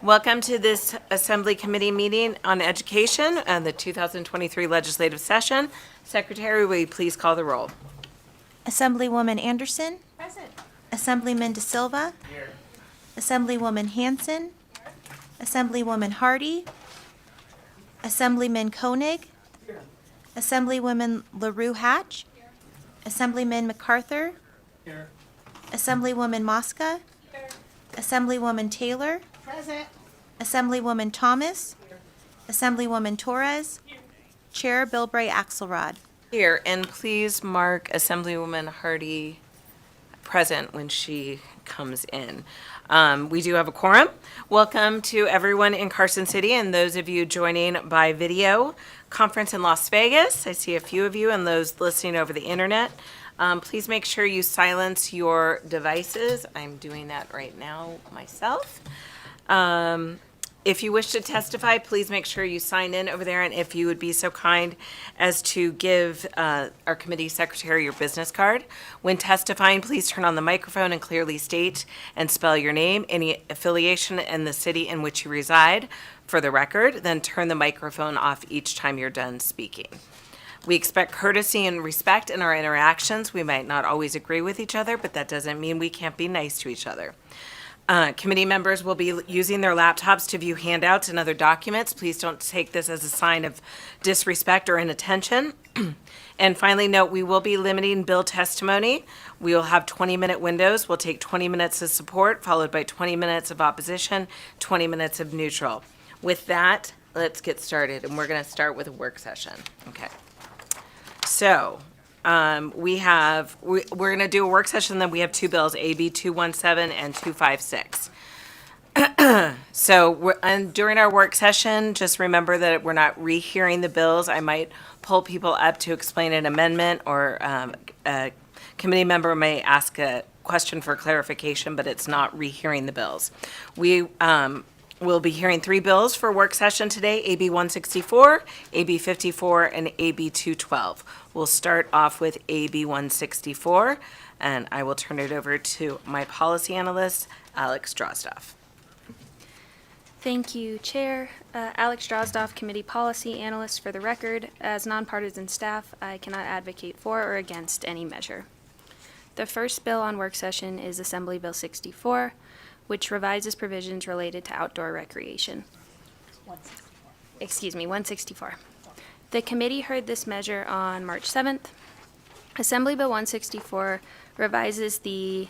Welcome to this Assembly Committee meeting on education and the 2023 legislative session. Secretary, will you please call the roll? Assemblywoman Anderson. Present. Assemblyman De Silva. Here. Assemblywoman Hanson. Here. Assemblywoman Hardy. Assemblyman Koenig. Here. Assemblywoman LaRue Hatch. Here. Assemblyman MacArthur. Here. Assemblywoman Mosca. Here. Assemblywoman Taylor. Present. Assemblywoman Thomas. Here. Assemblywoman Torres. Here. Chair Bilbray Axelrod. Here, and please mark Assemblywoman Hardy present when she comes in. We do have a quorum. Welcome to everyone in Carson City and those of you joining by video conference in Las Vegas. I see a few of you and those listening over the internet. Please make sure you silence your devices. I'm doing that right now myself. If you wish to testify, please make sure you sign in over there, and if you would be so kind as to give our committee secretary your business card. When testifying, please turn on the microphone and clearly state and spell your name, any affiliation, and the city in which you reside for the record, then turn the microphone off each time you're done speaking. We expect courtesy and respect in our interactions. We might not always agree with each other, but that doesn't mean we can't be nice to each other. Committee members will be using their laptops to view handouts and other documents. Please don't take this as a sign of disrespect or inattention. And finally, note we will be limiting bill testimony. We will have 20-minute windows. We'll take 20 minutes of support, followed by 20 minutes of opposition, 20 minutes of neutral. With that, let's get started, and we're going to start with a work session. Okay. So we're going to do a work session, then we have two bills, AB 217 and 256. So during our work session, just remember that we're not rehearing the bills. I might pull people up to explain an amendment, or a committee member may ask a question for clarification, but it's not rehearing the bills. We'll be hearing three bills for work session today, AB 164, AB 54, and AB 212. We'll start off with AB 164, and I will turn it over to my policy analyst, Alex Drozdoff. Thank you, Chair. Alex Drozdoff, Committee Policy Analyst. For the record, as nonpartisan staff, I cannot advocate for or against any measure. The first bill on work session is Assembly Bill 64, which revises provisions related to outdoor recreation. 164. The committee heard this measure on March 7th. Assembly Bill 164 requires the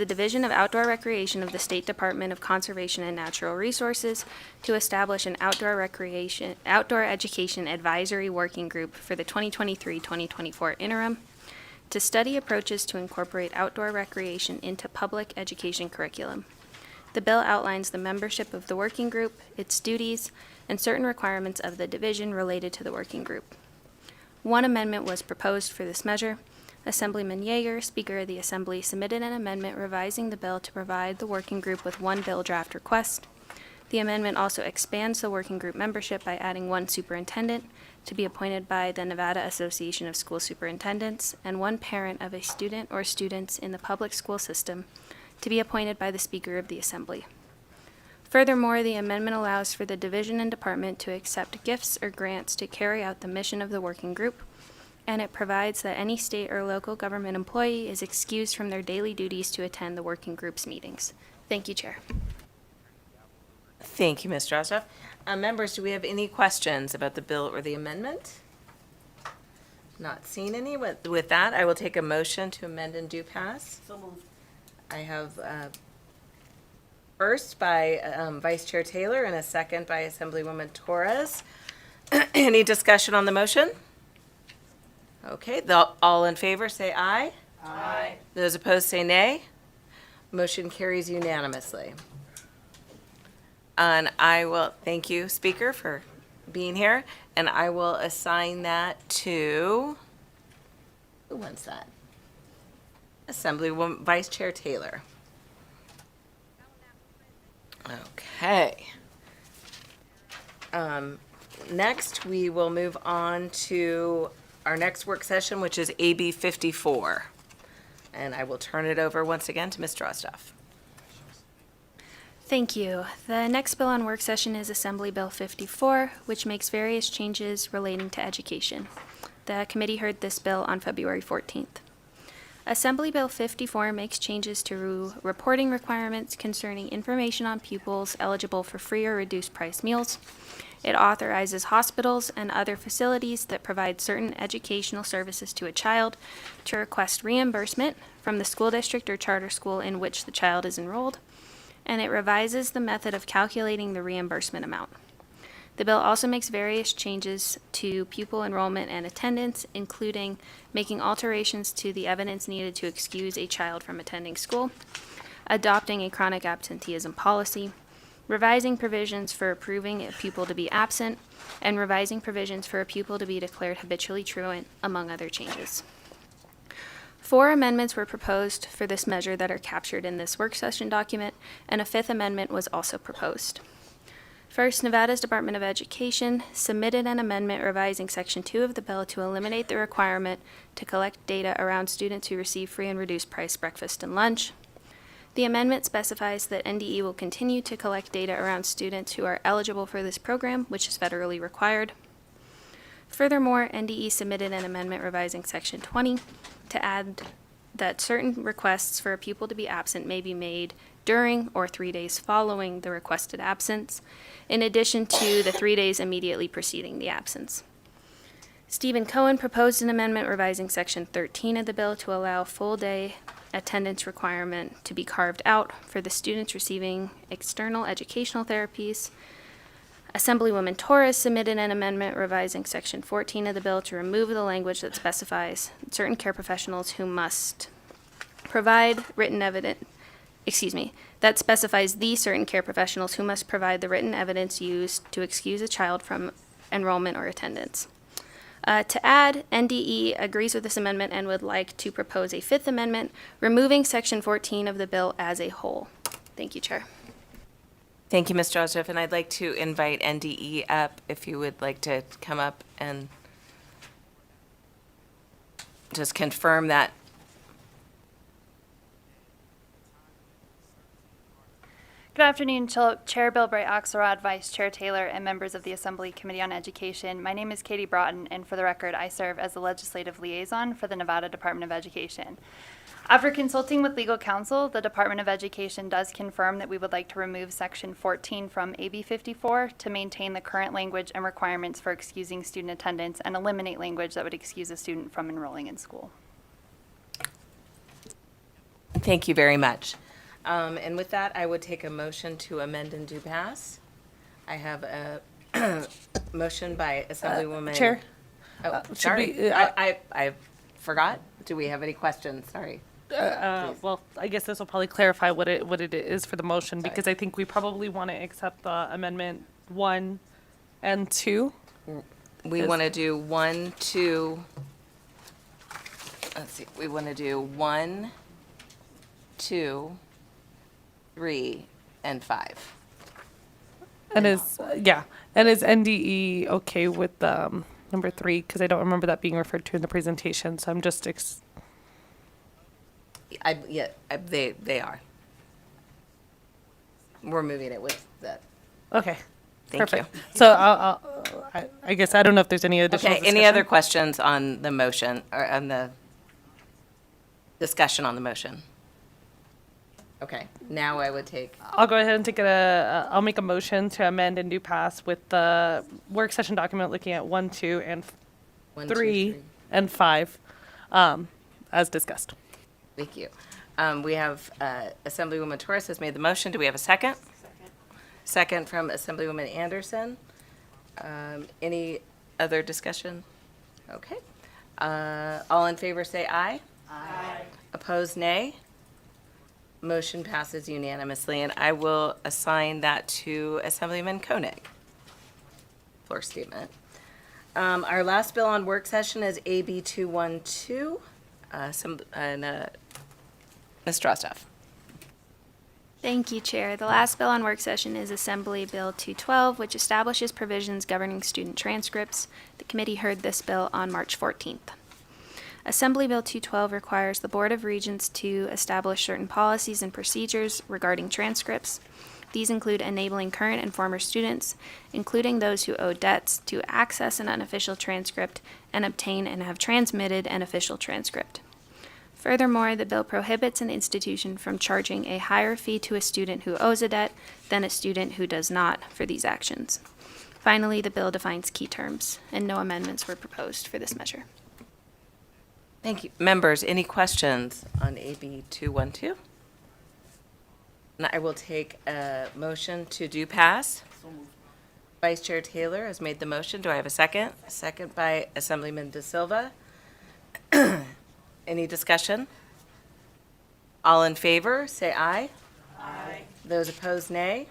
Division of Outdoor Recreation of the State Department of Conservation and Natural Resources to establish an outdoor education advisory working group for the 2023-2024 interim to study approaches to incorporate outdoor recreation into public education curriculum. The bill outlines the membership of the working group, its duties, and certain requirements of the division related to the working group. One amendment was proposed for this measure. Assemblyman Yeager, Speaker of the Assembly, submitted an amendment revising the bill to provide the working group with one bill draft request. The amendment also expands the working group membership by adding one superintendent to be appointed by the Nevada Association of School Superintendents and one parent of a student or students in the public school system to be appointed by the Speaker of the Assembly. Furthermore, the amendment allows for the division and department to accept gifts or grants to carry out the mission of the working group, and it provides that any state or local government employee is excused from their daily duties to attend the working group's meetings. Thank you, Chair. Thank you, Ms. Drozdoff. Members, do we have any questions about the bill or the amendment? Not seeing any. With that, I will take a motion to amend and do pass. So moved. I have first by Vice Chair Taylor and a second by Assemblywoman Torres. Any discussion on the motion? Okay, all in favor say aye. Aye. Those opposed say nay. Motion carries unanimously. And I will thank you, Speaker, for being here, and I will assign that to, who wants that? Assemblywoman Vice Chair Taylor. Okay. Next, we will move on to our next work session, which is AB 54. And I will turn it over once again to Ms. Drozdoff. Thank you. The next bill on work session is Assembly Bill 54, which makes various changes relating to education. The committee heard this bill on February 14th. Assembly Bill 54 makes changes to reporting requirements concerning information on pupils eligible for free or reduced price meals. It authorizes hospitals and other facilities that provide certain educational services to a child to request reimbursement from the school district or charter school in which the child is enrolled, and it revises the method of calculating the reimbursement amount. The bill also makes various changes to pupil enrollment and attendance, including making alterations to the evidence needed to excuse a child from attending school, adopting a chronic absenteeism policy, revising provisions for approving a pupil to be absent, and revising provisions for a pupil to be declared habitually truant, among other changes. 4 amendments were proposed for this measure that are captured in this work session document, and a 5th amendment was also proposed. First, Nevada's Department of Education submitted an amendment revising Section 2 of the bill to eliminate the requirement to collect data around students who receive free and reduced price breakfast and lunch. The amendment specifies that NDE will continue to collect data around students who are eligible for this program, which is federally required. Furthermore, NDE submitted an amendment revising Section 20 to add that certain requests for a pupil to be absent may be made during or 3 days following the requested absence, in addition to the 3 days immediately preceding the absence. Stephen Cohen proposed an amendment revising Section 13 of the bill to allow full-day attendance requirement to be carved out for the students receiving external educational therapies. Assemblywoman Torres submitted an amendment revising Section 14 of the bill to remove the language that specifies certain care professionals who must provide written evidence, that specifies the certain care professionals who must provide the written evidence used to excuse a child from enrollment or attendance. To add, NDE agrees with this amendment and would like to propose a 5th amendment, removing Section 14 of the bill as a whole. Thank you, Chair. Thank you, Ms. Joseph, and I'd like to invite NDE up if you would like to come up and just confirm that. Good afternoon, Chair Bilbright Axelrod, Vice Chair Taylor, and members of the Assembly Committee on Education. My name is Katie Broughton, and for the record, I serve as the Legislative Liaison for the Nevada Department of Education. After consulting with legal counsel, the Department of Education does confirm that we would like to remove Section 14 from AB 54 to maintain the current language and requirements for excusing student attendance and eliminate language that would excuse a student from enrolling in school. Thank you very much. And with that, I would take a motion to amend and do pass. I have a motion by Assemblywoman. Chair? Oh, should sorry. we, I forgot. Do we have any questions? Sorry. Well, I guess this will probably clarify what it is for the motion, Sorry. because I think we probably want to accept the amendment 1 and 2. We Is- want to do 1, 2. Let's see. We want to do 1, 2, 3, and 5. And is NDE okay with number 3? Because I don't remember that being referred to in the presentation, so I'm just They are. We're moving it with that. okay. Thank you. Perfect. So I guess I don't know if there's any additional Okay, any discussion. other questions on the motion, or on the discussion on the motion? Okay, now I would take, I'll go ahead and I'll make a motion to amend and do pass with the work session document looking at 1, 2, and 1, 2, 3, and 5, as discussed. Thank you. We have Assemblywoman Torres has made the motion. Do we have a second? Second from Assemblywoman Anderson. Any other discussion? Okay. All in favor say aye. Aye. Opposed, nay. Motion passes unanimously, and I will assign that to Assemblyman Koenig. Floor statement. Our last bill on work session is AB 212. Ms. Drostoff. Thank you, Chair. The last bill on work session is Assembly Bill 212, which establishes provisions governing student transcripts. The committee heard this bill on March 14th. Assembly Bill 212 requires the Board of Regents to establish certain policies and procedures regarding transcripts. These include enabling current and former students, including those who owe debts, to access an unofficial transcript and obtain and have transmitted an official transcript. Furthermore, the bill prohibits an institution from charging a higher fee to a student who owes a debt than a student who does not for these actions. Finally, the bill defines key terms, and no amendments were proposed for this measure. Thank you. Members, any questions on AB 212? And I will take a motion to do pass. Vice Chair Taylor has made the motion. Do I have a second? Second by Assemblyman De Silva. Any discussion? All in favor, say aye. Aye. Those opposed, nay.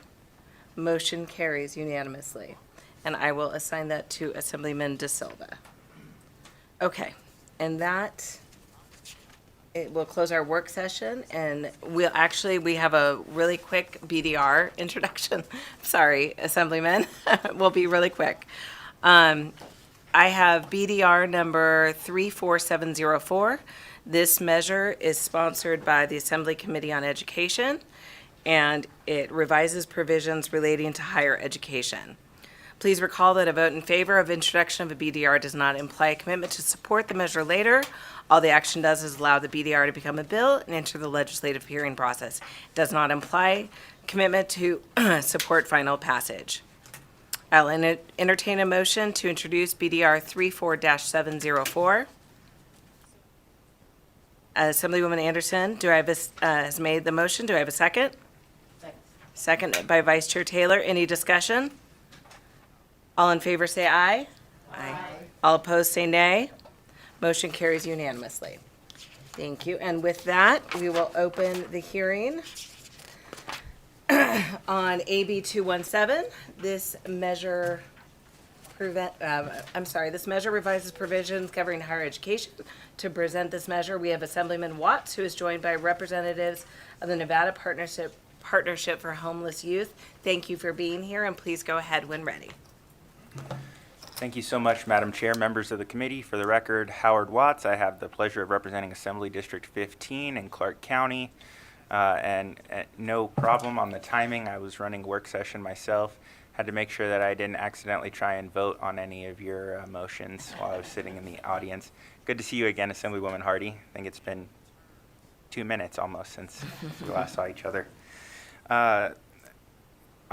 Motion carries unanimously. And I will assign that to Assemblyman De Silva. Okay, and that, it will close our work session, and we have a really quick BDR introduction. Sorry, Assemblyman, we'll be really quick. I have BDR number 34704. This measure is sponsored by the Assembly Committee on Education, and it revises provisions relating to higher education. Please recall that a vote in favor of introduction of a BDR does not imply a commitment to support the measure later. All the action does is allow the BDR to become a bill and enter the legislative hearing process. It does not imply commitment to support final passage. I'll entertain a motion to introduce BDR 34-704. Assemblywoman Anderson, has made the motion. Do I have a second? Second by Vice Chair Taylor. Any discussion? All in favor say aye. Aye. All opposed say nay. Motion carries unanimously. Thank you. And with that, we will open the hearing on AB 217. This measure revises provisions governing higher education. To present this measure, we have Assemblyman Watts, who is joined by representatives of the Nevada Partnership for Homeless Youth. Thank you for being here, and please go ahead when ready. Thank you so much, Madam Chair, members of the committee. For the record, Howard Watts. I have the pleasure of representing Assembly District 15 in Clark County. And no problem on the timing. I was running a work session myself. Had to make sure that I didn't accidentally try and vote on any of your motions while I was sitting in the audience. Good to see you again, Assemblywoman Hardy. I think it's been 2 minutes almost since we last saw each other.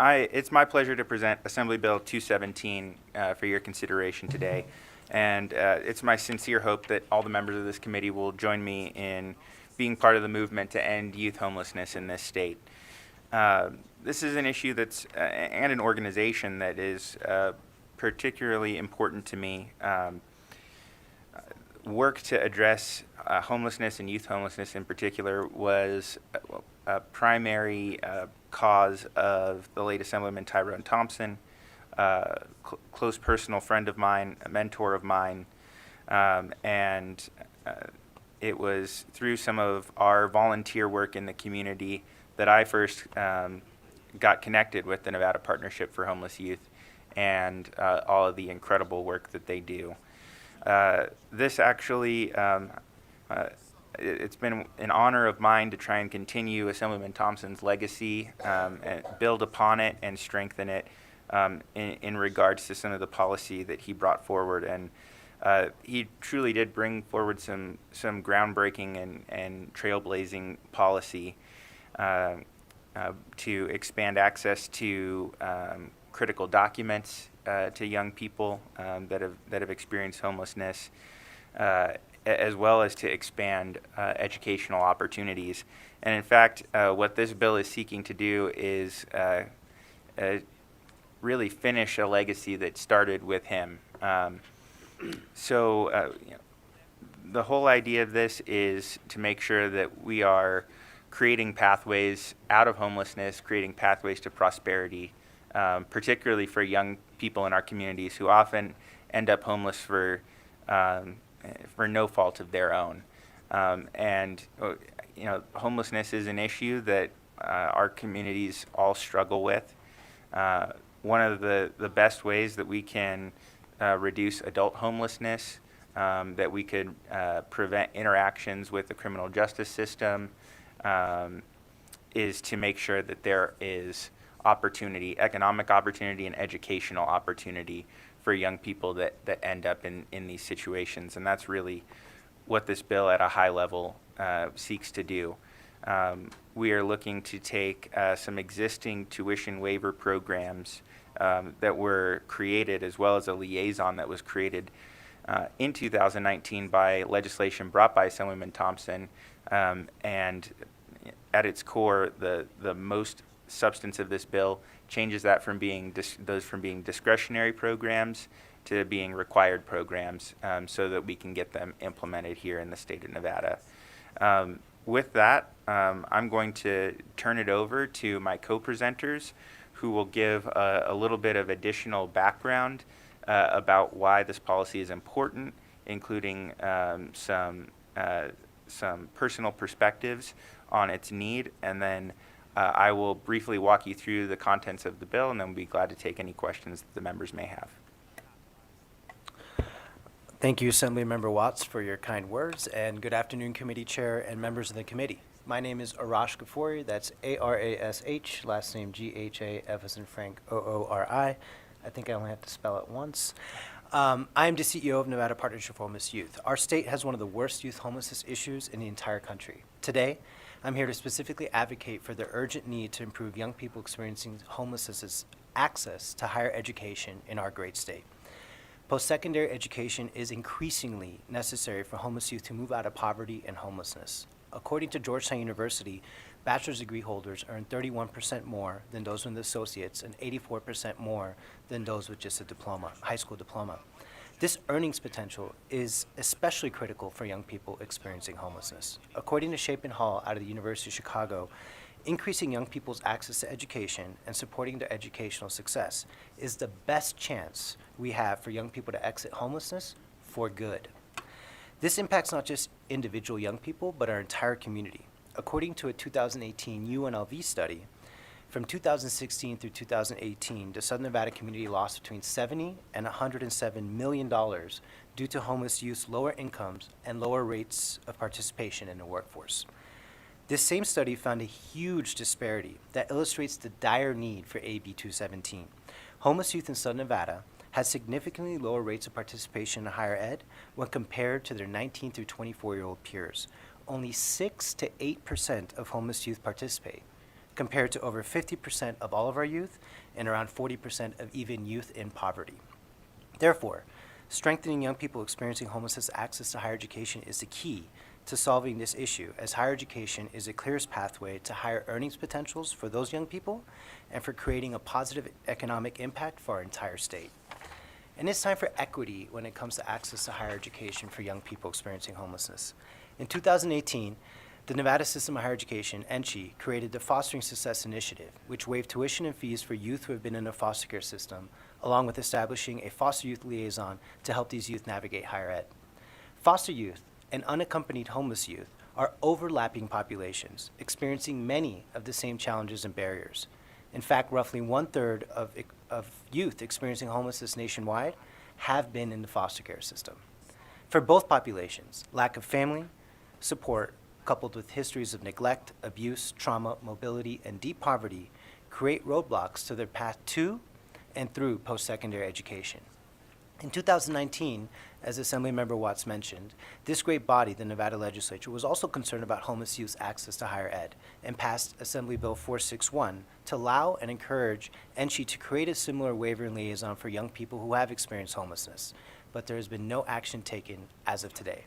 It's my pleasure to present Assembly Bill 217 for your consideration today. And it's my sincere hope that all the members of this committee will join me in being part of the movement to end youth homelessness in this state. This is an issue that's, and an organization that is particularly important to me. Work to address homelessness and youth homelessness in particular was a primary cause of the late Assemblyman Tyrone Thompson, close personal friend of mine, a mentor of mine, and it was through some of our volunteer work in the community that I first got connected with the Nevada Partnership for Homeless Youth and all of the incredible work that they do. This actually, it's been an honor of mine to try and continue Assemblyman Thompson's legacy and build upon it and strengthen it in regards to some of the policy that he brought forward. And he truly did bring forward some groundbreaking and trailblazing policy to expand access to critical documents to young people that have experienced homelessness, as well as to expand educational opportunities. And in fact, what this bill is seeking to do is really finish a legacy that started with him. The whole idea of this is to make sure that we are creating pathways out of homelessness, creating pathways to prosperity, particularly for young people in our communities who often end up homeless for no fault of their own. Homelessness is an issue that our communities all struggle with. One of the best ways that we can reduce adult homelessness, that we could prevent interactions with the criminal justice system, is to make sure that there is opportunity, economic opportunity, and educational opportunity for young people that end up in these situations. And that's really what this bill at a high level seeks to do. We are looking to take some existing tuition waiver programs that were created, as well as a liaison that was created in 2019 by legislation brought by Assemblyman Thompson, and at its core, the most substance of this bill changes that from being those from being discretionary programs to being required programs, so that we can get them implemented here in the state of Nevada. With that, I'm going to turn it over to my co-presenters, who will give a little bit of additional background about why this policy is important, including some personal perspectives on its need, and then I will briefly walk you through the contents of the bill, and then we'll be glad to take any questions that the members may have. Thank you, Assemblymember Watts, for your kind words, and good afternoon, committee chair and members of the committee. My name is Arash Ghafouri, that's A-R-A-S-H, last name G-H-A-F as in Frank, O-O-R-I. I think I only have to spell it once. I am the CEO of Nevada Partnership for Homeless Youth. Our state has one of the worst youth homelessness issues in the entire country. Today, I'm here to specifically advocate for the urgent need to improve young people experiencing homelessness access to higher education in our great state. Post-secondary education is increasingly necessary for homeless youth to move out of poverty and homelessness. According to Georgetown University, bachelor's degree holders earn 31% more than those with associates and 84% more than those with just a diploma, high school diploma. This earnings potential is especially critical for young people experiencing homelessness. According to Chapin Hall out of the University of Chicago, increasing young people's access to education and supporting their educational success is the best chance we have for young people to exit homelessness for good. This impacts not just individual young people, but our entire community. According to a 2018 UNLV study, from 2016 through 2018, the Southern Nevada community lost between $70 and $107 million due to homeless youth's lower incomes and lower rates of participation in the workforce. This same study found a huge disparity that illustrates the dire need for AB 217. Homeless youth in Southern Nevada had significantly lower rates of participation in higher ed when compared to their 19 through 24-year-old peers. Only 6 to 8% of homeless youth participate, compared to over 50% of all of our youth and around 40% of even youth in poverty. Therefore, strengthening young people experiencing homelessness access to higher education is the key to solving this issue, as higher education is the clearest pathway to higher earnings potentials for those young people and for creating a positive economic impact for our entire state. And it's time for equity when it comes to access to higher education for young people experiencing homelessness. In 2018, the Nevada System of Higher Education, NCHE, created the Fostering Success Initiative, which waived tuition and fees for youth who have been in the foster care system, along with establishing a foster youth liaison to help these youth navigate higher ed. Foster youth and unaccompanied homeless youth are overlapping populations, experiencing many of the same challenges and barriers. In fact, roughly 1/3 of youth experiencing homelessness nationwide have been in the foster care system. For both populations, lack of family support, coupled with histories of neglect, abuse, trauma, mobility, and deep poverty, create roadblocks to their path to and through post-secondary education. In 2019, as Assemblymember Watts mentioned, this great body, the Nevada Legislature, was also concerned about homeless youth's access to higher ed and passed Assembly Bill 461 to allow and encourage NCHE to create a similar waiver and liaison for young people who have experienced homelessness, but there has been no action taken as of today.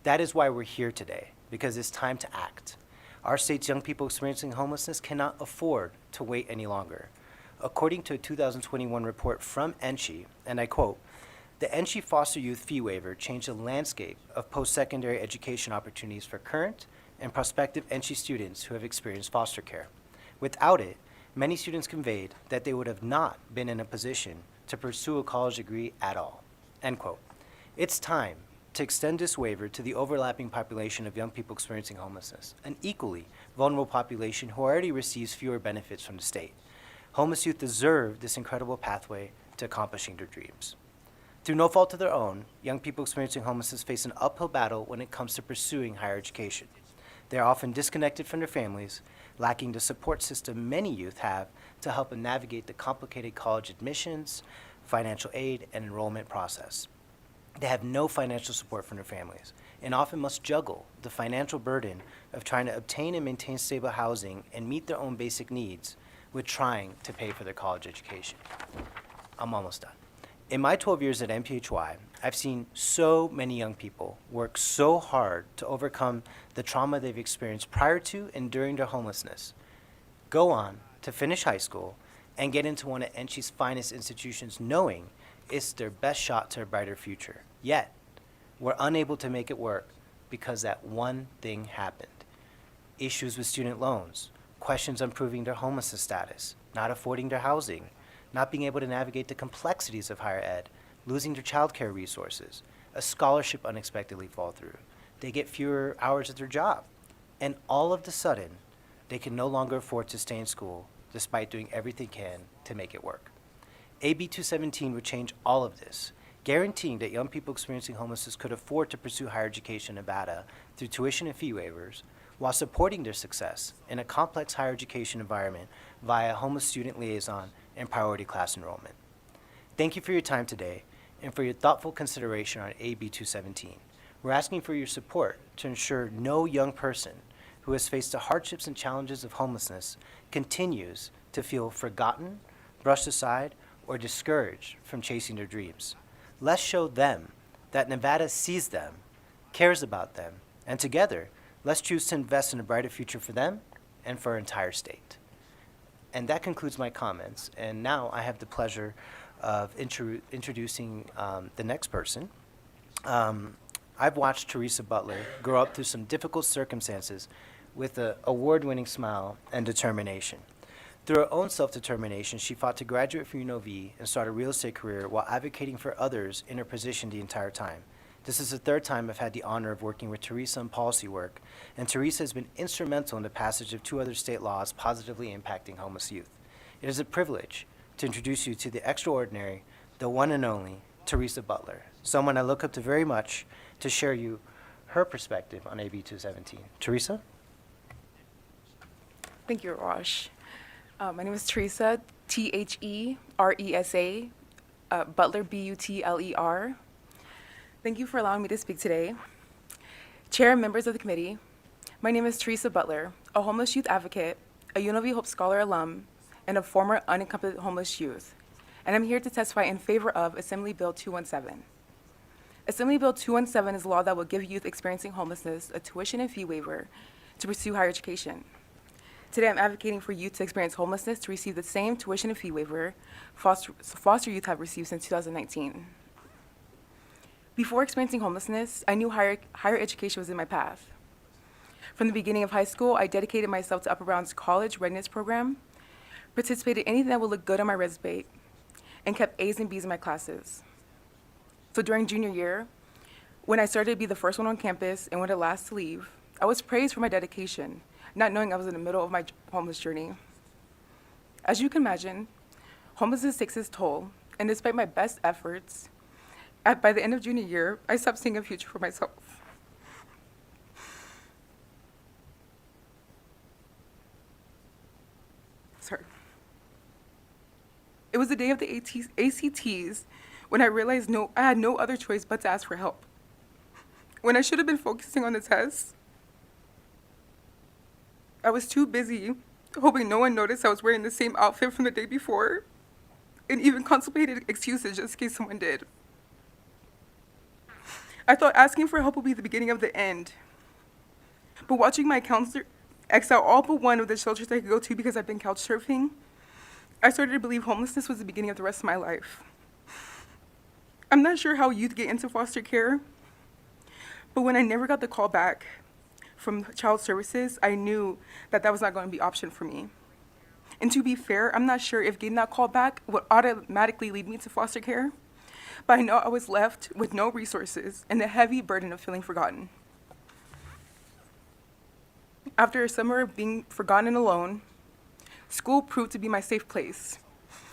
That is why we're here today, because it's time to act. Our state's young people experiencing homelessness cannot afford to wait any longer. According to a 2021 report from NCHE, and I quote, "The NCHE foster youth fee waiver changed the landscape of post-secondary education opportunities for current and prospective NCHE students who have experienced foster care. Without it, many students conveyed that they would have not been in a position to pursue a college degree at all." End quote. It's time to extend this waiver to the overlapping population of young people experiencing homelessness, an equally vulnerable population who already receives fewer benefits from the state. Homeless youth deserve this incredible pathway to accomplishing their dreams. Through no fault of their own, young people experiencing homelessness face an uphill battle when it comes to pursuing higher education. They are often disconnected from their families, lacking the support system many youth have to help them navigate the complicated college admissions, financial aid, and enrollment process. They have no financial support from their families and often must juggle the financial burden of trying to obtain and maintain stable housing and meet their own basic needs with trying to pay for their college education. I'm almost done. In my 12 years at MPHY, I've seen so many young people work so hard to overcome the trauma they've experienced prior to and during their homelessness, go on to finish high school, and get into one of NCHI's finest institutions knowing it's their best shot to a brighter future. Yet, we're unable to make it work because that one thing happened. Issues with student loans, questions on proving their homelessness status, not affording their housing, not being able to navigate the complexities of higher ed, losing their childcare resources, a scholarship unexpectedly fall through. They get fewer hours at their job. And all of a sudden, they can no longer afford to stay in school despite doing everything they can to make it work. AB 217 would change all of this, guaranteeing that young people experiencing homelessness could afford to pursue higher education in Nevada through tuition and fee waivers, while supporting their success in a complex higher education environment via homeless student liaison and priority class enrollment. Thank you for your time today and for your thoughtful consideration on AB 217. We're asking for your support to ensure no young person who has faced the hardships and challenges of homelessness continues to feel forgotten, brushed aside, or discouraged from chasing their dreams. Let's show them that Nevada sees them, cares about them, and together, let's choose to invest in a brighter future for them and for our entire state. And that concludes my comments. And now I have the pleasure of introducing the next person. I've watched Teresa Butler grow up through some difficult circumstances with an award-winning smile and determination. Through her own self-determination, she fought to graduate from UNLV and start a real estate career while advocating for others in her position the entire time. This is the third time I've had the honor of working with Teresa on policy work, and Teresa has been instrumental in the passage of 2 other state laws positively impacting homeless youth. It is a privilege to introduce you to the extraordinary, the one and only Teresa Butler, someone I look up to very much to share you her perspective on AB 217. Teresa? Thank you, Rosh. My name is Teresa, T-H-E-R-E-S-A, Butler, B-U-T-L-E-R. Thank you for allowing me to speak today. Chair and members of the committee, my name is Teresa Butler, a homeless youth advocate, a UNLV Hope Scholar alum, and a former unaccompanied homeless youth. And I'm here to testify in favor of Assembly Bill 217. Assembly Bill 217 is a law that will give youth experiencing homelessness a tuition and fee waiver to pursue higher education. Today, I'm advocating for youth to experience homelessness to receive the same tuition and fee waiver foster youth have received since 2019. Before experiencing homelessness, I knew higher education was in my path. From the beginning of high school, I dedicated myself to Upper Brown's college readiness program, participated in anything that would look good on my resume, and kept A's and B's in my classes. So during junior year, when I started to be the first one on campus and one of the last to leave, I was praised for my dedication, not knowing I was in the middle of my homeless journey. As you can imagine, homelessness takes its toll, and despite my best efforts, by the end of junior year, I stopped seeing a future for myself. Sorry. It was the day of the ACTs when I realized I had no other choice but to ask for help. When I should have been focusing on the test, I was too busy hoping no one noticed I was wearing the same outfit from the day before, and even contemplated excuses just in case someone did. I thought asking for help would be the beginning of the end. But watching my counselor X out all but one of the shelters I could go to because I've been couch surfing, I started to believe homelessness was the beginning of the rest of my life. I'm not sure how youth get into foster care, but when I never got the call back from child services, I knew that was not going to be an option for me. And to be fair, I'm not sure if getting that call back would automatically lead me to foster care, but I know I was left with no resources and the heavy burden of feeling forgotten. After a summer of being forgotten and alone, school proved to be my safe place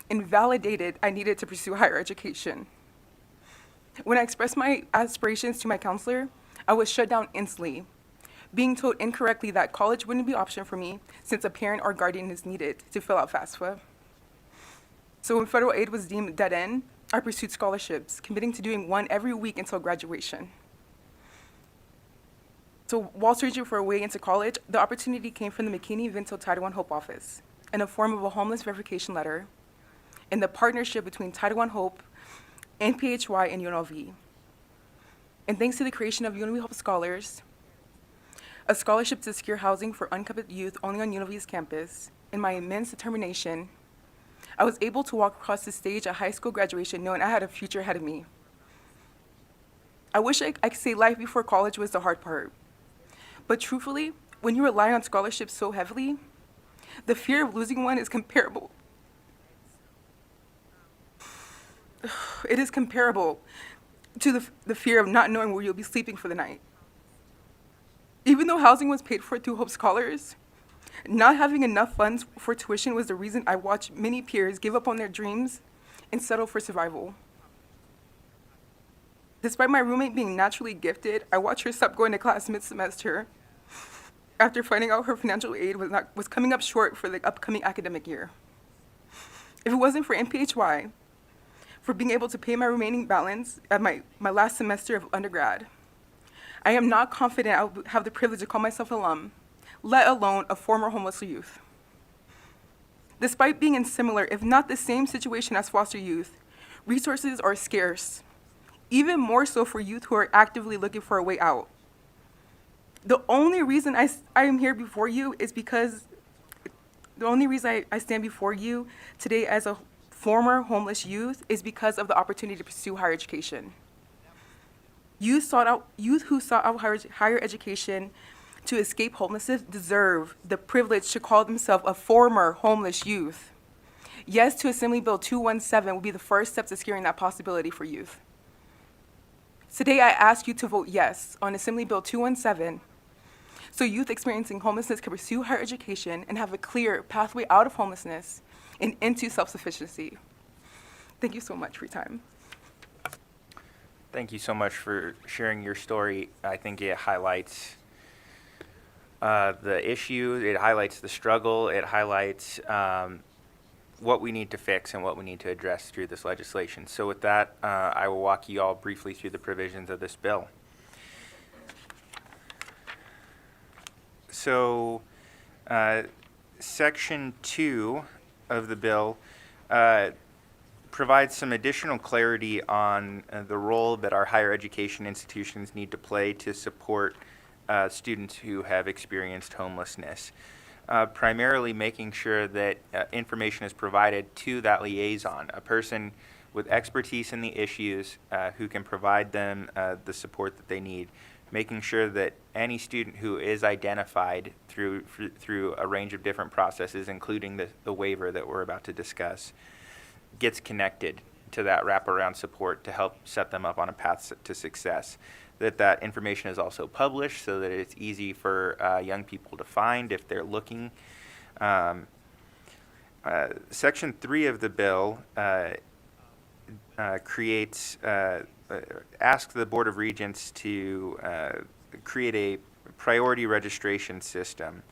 and validated I needed to pursue higher education. When I expressed my aspirations to my counselor, I was shut down instantly being told incorrectly that college wouldn't be an option for me since a parent or guardian is needed to fill out FAFSA. So when federal aid was deemed dead end, I pursued scholarships, committing to doing one every week until graduation. So while searching for a way into college, the opportunity came from the McKinney-Vento Title I Hope office in the form of a homeless verification letter and the partnership between Title I Hope, NPHY, and UNLV. And thanks to the creation of UNLV Hope Scholars, a scholarship to secure housing for uncovered youth only on UNLV's campus, and my immense determination, I was able to walk across the stage at high school graduation knowing I had a future ahead of me. I wish I could say life before college was the hard part. But truthfully, when you rely on scholarships so heavily, the fear of losing one is comparable. It is comparable to the fear of not knowing where you'll be sleeping for the night. Even though housing was paid for through Hope Scholars, not having enough funds for tuition was the reason I watched many peers give up on their dreams and settle for survival. Despite my roommate being naturally gifted, I watched her stop going to class mid-semester after finding out her financial aid was coming up short for the upcoming academic year. If it wasn't for NPHY, for being able to pay my remaining balance at my last semester of undergrad, I am not confident I will have the privilege to call myself alum, let alone a former homeless youth. Despite being in similar, if not the same situation as foster youth, resources are scarce, even more so for youth who are actively looking for a way out. The only reason I am here before you is because, the only reason I stand before you today as a former homeless youth is because of the opportunity to pursue higher education. Youth who sought out higher education to escape homelessness deserve the privilege to call themselves a former homeless youth. Yes to Assembly Bill 217 will be the first step to securing that possibility for youth. Today, I ask you to vote yes on Assembly Bill 217 so youth experiencing homelessness can pursue higher education and have a clear pathway out of homelessness and into self-sufficiency. Thank you so much for your time. Thank you so much for sharing your story. I think it highlights the issue, it highlights the struggle, it highlights what we need to fix and what we need to address through this legislation. So with that, I will walk you all briefly through the provisions of this bill. So Section 2 of the bill provides some additional clarity on the role that our higher education institutions need to play to support students who have experienced homelessness. Primarily making sure that information is provided to that liaison, a person with expertise in the issues who can provide them the support that they need. Making sure that any student who is identified through a range of different processes, including the waiver that we're about to discuss, gets connected to that wraparound support to help set them up on a path to success. That information is also published so that it's easy for young people to find if they're looking. Section 3 of the bill asks the Board of Regents to create a priority registration system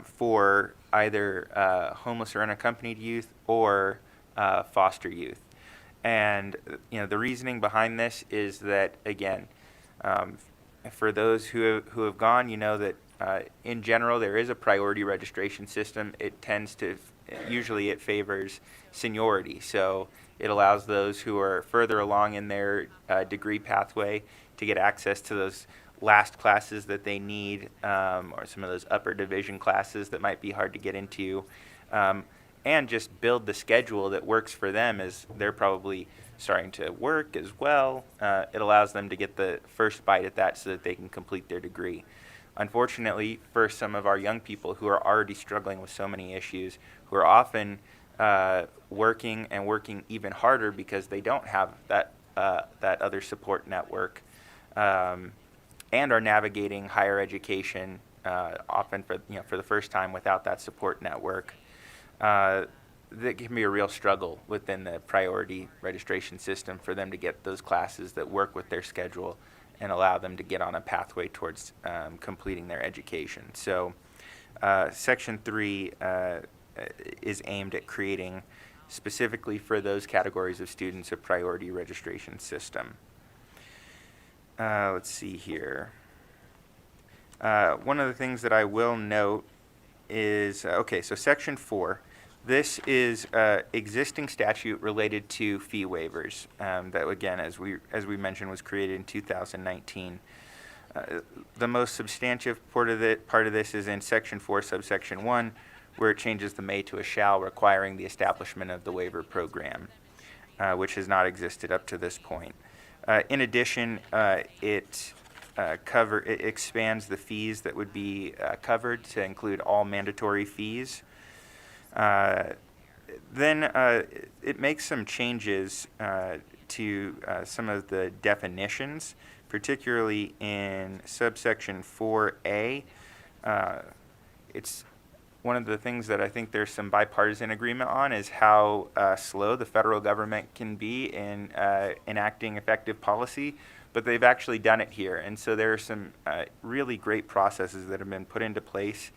for either homeless or unaccompanied youth or foster youth. And the reasoning behind this is that, again, for those who have gone, you know that in general there is a priority registration system. It tends to, usually it favors seniority. So it allows those who are further along in their degree pathway to get access to those last classes that they need, or some of those upper division classes that might be hard to get into, and just build the schedule that works for them as they're probably starting to work as well. It allows them to get the first bite at that so that they can complete their degree. Unfortunately, for some of our young people who are already struggling with so many issues, who are often working even harder because they don't have that other support network, and are navigating higher education often for the first time without that support network, that can be a real struggle within the priority registration system for them to get those classes that work with their schedule and allow them to get on a pathway towards completing their education. So Section 3 is aimed at creating, specifically for those categories of students, a priority registration system. Let's see here. One of the things that I will note is, okay, so Section 4. This is existing statute related to fee waivers that, again, as we mentioned, was created in 2019. The most substantive part of this is in Section 4, subsection 1, where it changes the may to a shall, requiring the establishment of the waiver program, which has not existed up to this point. In addition, it expands the fees that would be covered to include all mandatory fees. Then it makes some changes to some of the definitions, particularly in subsection 4A. It's one of the things that I think there's some bipartisan agreement on is how slow the federal government can be in enacting effective policy, but they've actually done it here. And so there are some really great processes that have been put into place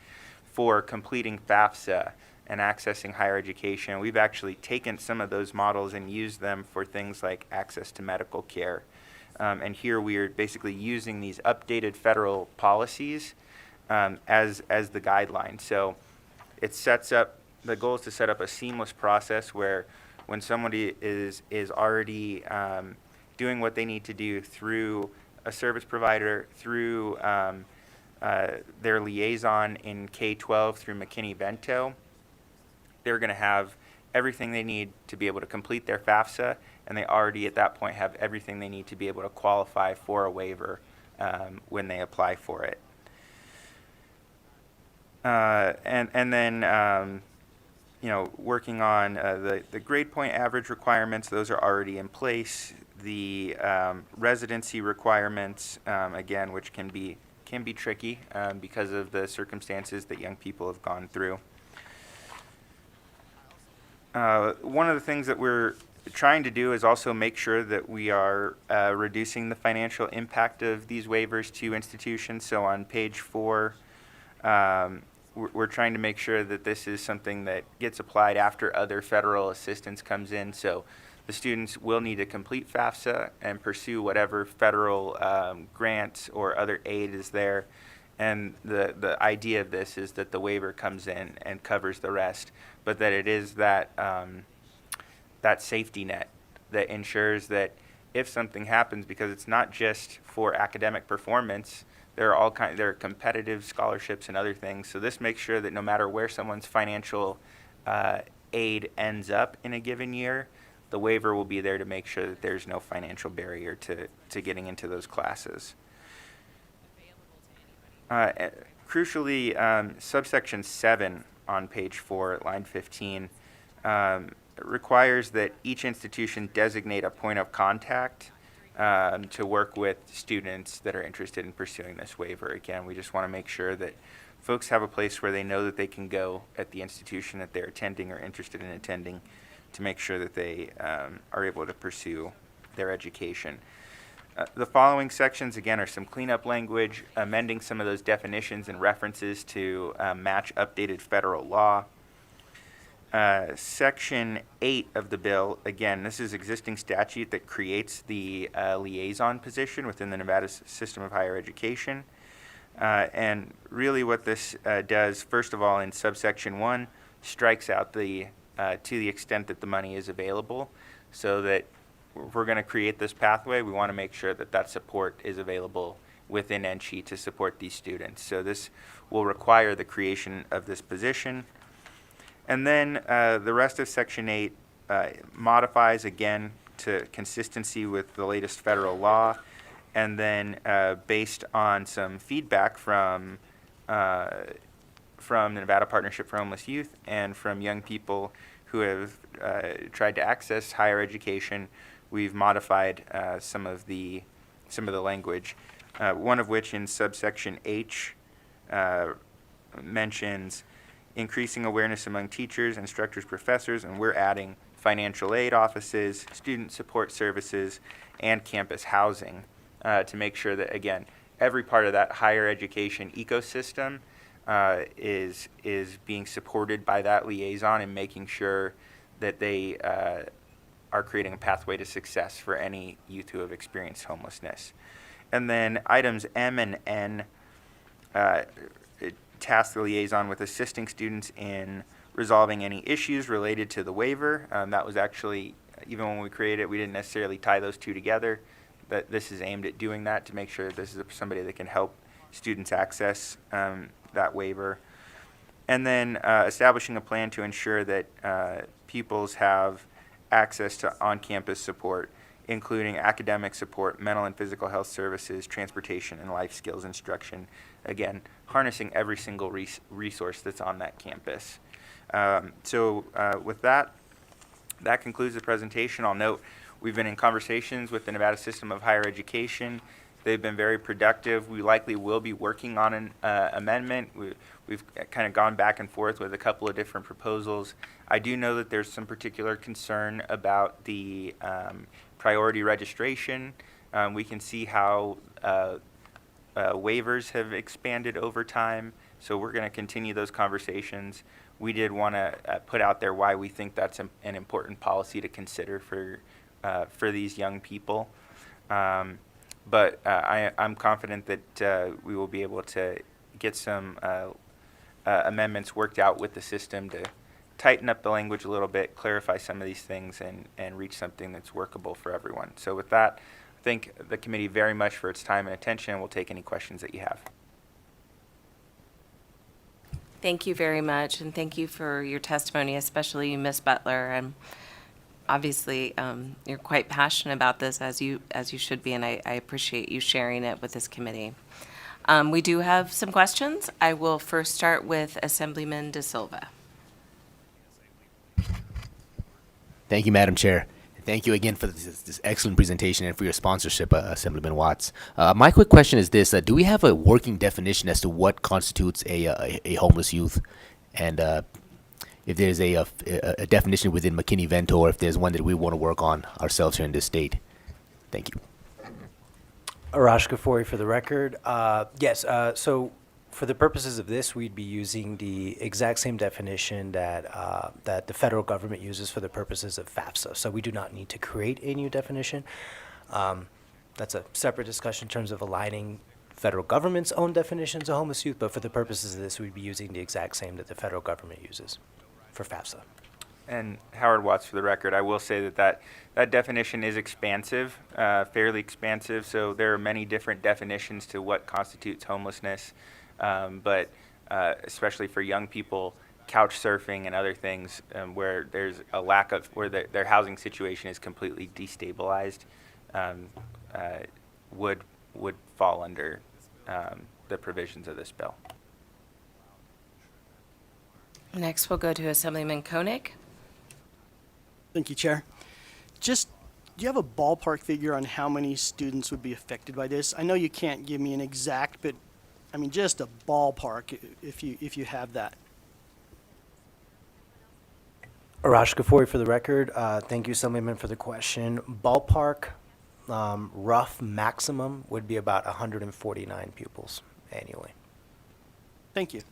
for completing FAFSA and accessing higher education. We've actually taken some of those models and used them for things like access to medical care. And here we are basically using these updated federal policies as the guideline. So it sets up, the goal is to set up a seamless process where when somebody is already doing what they need to do through a service provider, through their liaison in K-12 through McKinney-Vento, they're going to have everything they need to be able to complete their FAFSA, and they already at that point have everything they need to be able to qualify for a waiver when they apply for it. And then working on the grade point average requirements, those are already in place. The residency requirements, again, which can be tricky because of the circumstances that young people have gone through. One of the things that we're trying to do is also make sure that we are reducing the financial impact of these waivers to institutions. So on page 4, we're trying to make sure that this is something that gets applied after other federal assistance comes in. So the students will need to complete FAFSA and pursue whatever federal grants or other aid is there. And the idea of this is that the waiver comes in and covers the rest, but that it is that that safety net that ensures that if something happens, because it's not just for academic performance, there are competitive scholarships and other things. So this makes sure that no matter where someone's financial aid ends up in a given year, the waiver will be there to make sure that there's no financial barrier to getting into those classes. Crucially, subsection 7 on page 4 at line 15 requires that each institution designate a point of contact to work with students that are interested in pursuing this waiver. Again, we just want to make sure that folks have a place where they know that they can go at the institution that they're attending or interested in attending to make sure that they are able to pursue their education. The following sections, again, are some cleanup language, amending some of those definitions and references to match updated federal law. Section 8 of the bill, again, this is existing statute that creates the liaison position within the Nevada system of higher education. And really what this does, first of all, in subsection 1, strikes out the to the extent that the money is available, so that if we're going to create this pathway, we want to make sure that that support is available within NCHE to support these students. So this will require the creation of this position. And then the rest of Section 8 modifies, again, to consistency with the latest federal law, and then based on some feedback from the Nevada Partnership for Homeless Youth and from young people who have tried to access higher education, we've modified some of the language. One of which in subsection H mentions increasing awareness among teachers, instructors, professors, and we're adding financial aid offices, student support services, and campus housing to make sure that, again, every part of that higher education ecosystem is being supported by that liaison and making sure that they are creating a pathway to success for any youth who have experienced homelessness. And then items M and N task the liaison with assisting students in resolving any issues related to the waiver. That was actually, even when we created it, we didn't necessarily tie those two together. But this is aimed at doing that to make sure that this is somebody that can help students access that waiver. And then establishing a plan to ensure that pupils have access to on-campus support, including academic support, mental and physical health services, transportation, and life skills instruction. Again, harnessing every single resource that's on that campus. With that concludes the presentation. I'll note we've been in conversations with the Nevada System of Higher Education. They've been very productive. We likely will be working on an amendment. We've kind of gone back and forth with a couple of different proposals. I do know that there's some particular concern about the priority registration. We can see how waivers have expanded over time, so we're going to continue those conversations. We did want to put out there why we think that's an important policy to consider for these young people. But I'm confident that we will be able to get some amendments worked out with the system to tighten up the language a little bit, clarify some of these things, and reach something that's workable for everyone. So with that, I thank the committee very much for its time and attention. We'll take any questions that you have. Thank you very much, and thank you for your testimony, especially you, Ms. Butler. And obviously, you're quite passionate about this, as you should be, and I appreciate you sharing it with this committee. We do have some questions. I will first start with Assemblyman De Silva. Thank you, Madam Chair. Thank you again for this excellent presentation and for your sponsorship, Assemblyman Watts. My quick question is this: do we have a working definition as to what constitutes a homeless youth, and if there's a definition within McKinney-Vento, or if there's one that we want to work on ourselves here in this state? Thank you. Arash Ghafouri for the record. Yes, so for the purposes of this, we'd be using the exact same definition that the federal government uses for the purposes of FAFSA. So we do not need to create a new definition. That's a separate discussion in terms of aligning federal government's own definitions of homeless youth, but for the purposes of this, we'd be using the exact same that the federal government uses for FAFSA. And Howard Watts for the record, I will say that definition is expansive, fairly expansive, so there are many different definitions to what constitutes homelessness, but especially for young people, couch surfing and other things where there's a lack of, where their housing situation is completely destabilized, would fall under the provisions of this bill. Next, we'll go to Assemblyman Koenig. Thank you, Chair. Just, do you have a ballpark figure on how many students would be affected by this? I know you can't give me an exact, but I mean, just a ballpark if you have that. Arash Ghafouri for the record. Thank you, Assemblyman, for the question. Ballpark, rough maximum would be about 149 pupils annually. Thank you.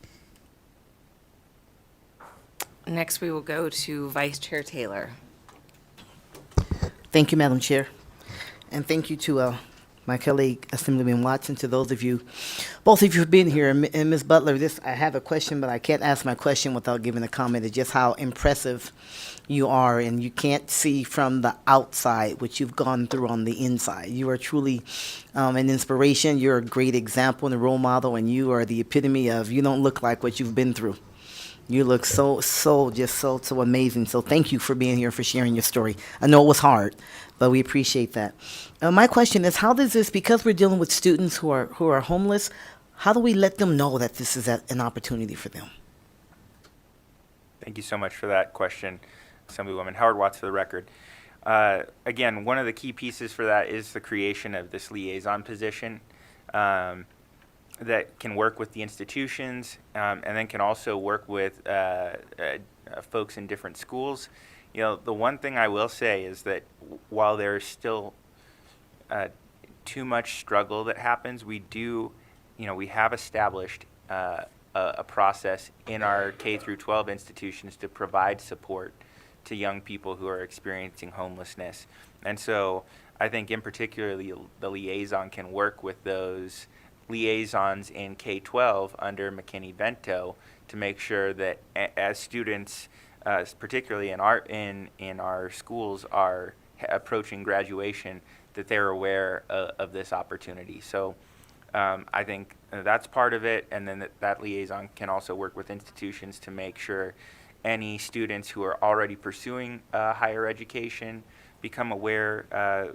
Next, we will go to Vice Chair Taylor. Thank you, Madam Chair. And thank you to my colleague, Assemblyman Watson, to those of you, both of you for being here. And Ms. Butler, I have a question, but I can't ask my question without giving a comment of just how impressive you are. And you can't see from the outside what you've gone through on the inside. You are truly an inspiration. You're a great example and a role model, and you are the epitome of, you don't look like what you've been through. You look so amazing. So thank you for being here, for sharing your story. I know it was hard, but we appreciate that. My question is, how does this, because we're dealing with students who are homeless, how do we let them know that this is an opportunity for them? Thank you so much for that question, Assemblywoman. Howard Watts for the record. Again, one of the key pieces for that is the creation of this liaison position. That can work with the institutions and then can also work with folks in different schools. You know, the one thing I will say is that while there are still too much struggle that happens, we do, we have established a process in our K through 12 institutions to provide support to young people who are experiencing homelessness. And so I think in particular the liaison can work with those liaisons in K-12 under McKinney-Vento to make sure that as students, particularly in our schools, are approaching graduation, that they're aware of this opportunity. So I think that's part of it, and then that liaison can also work with institutions to make sure any students who are already pursuing higher education become aware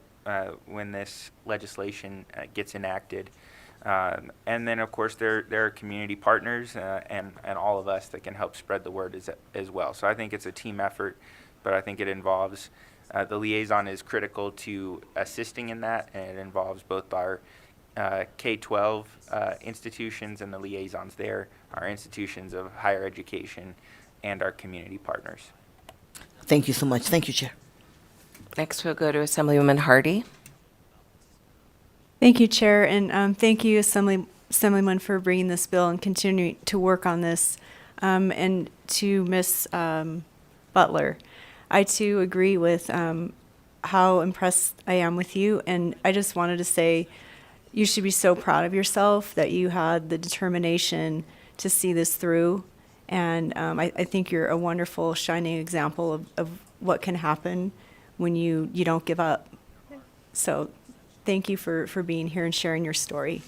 when this legislation gets enacted. And then, of course, there are community partners and all of us that can help spread the word as well. So I think it's a team effort, but I think it involves the liaison is critical to assisting in that, and it involves both our K-12 institutions and the liaisons there, our institutions of higher education, and our community partners. Thank you so much. Thank you, Chair. Next, we'll go to Assemblywoman Hardy. Thank you, Chair, and thank you, Assemblyman, for bringing this bill and continuing to work on this. And to Ms. Butler, I too agree with how impressed I am with you, and I just wanted to say you should be so proud of yourself that you had the determination to see this through. And I think you're a wonderful, shining example of what can happen when you don't give up. So thank you for being here and sharing your story.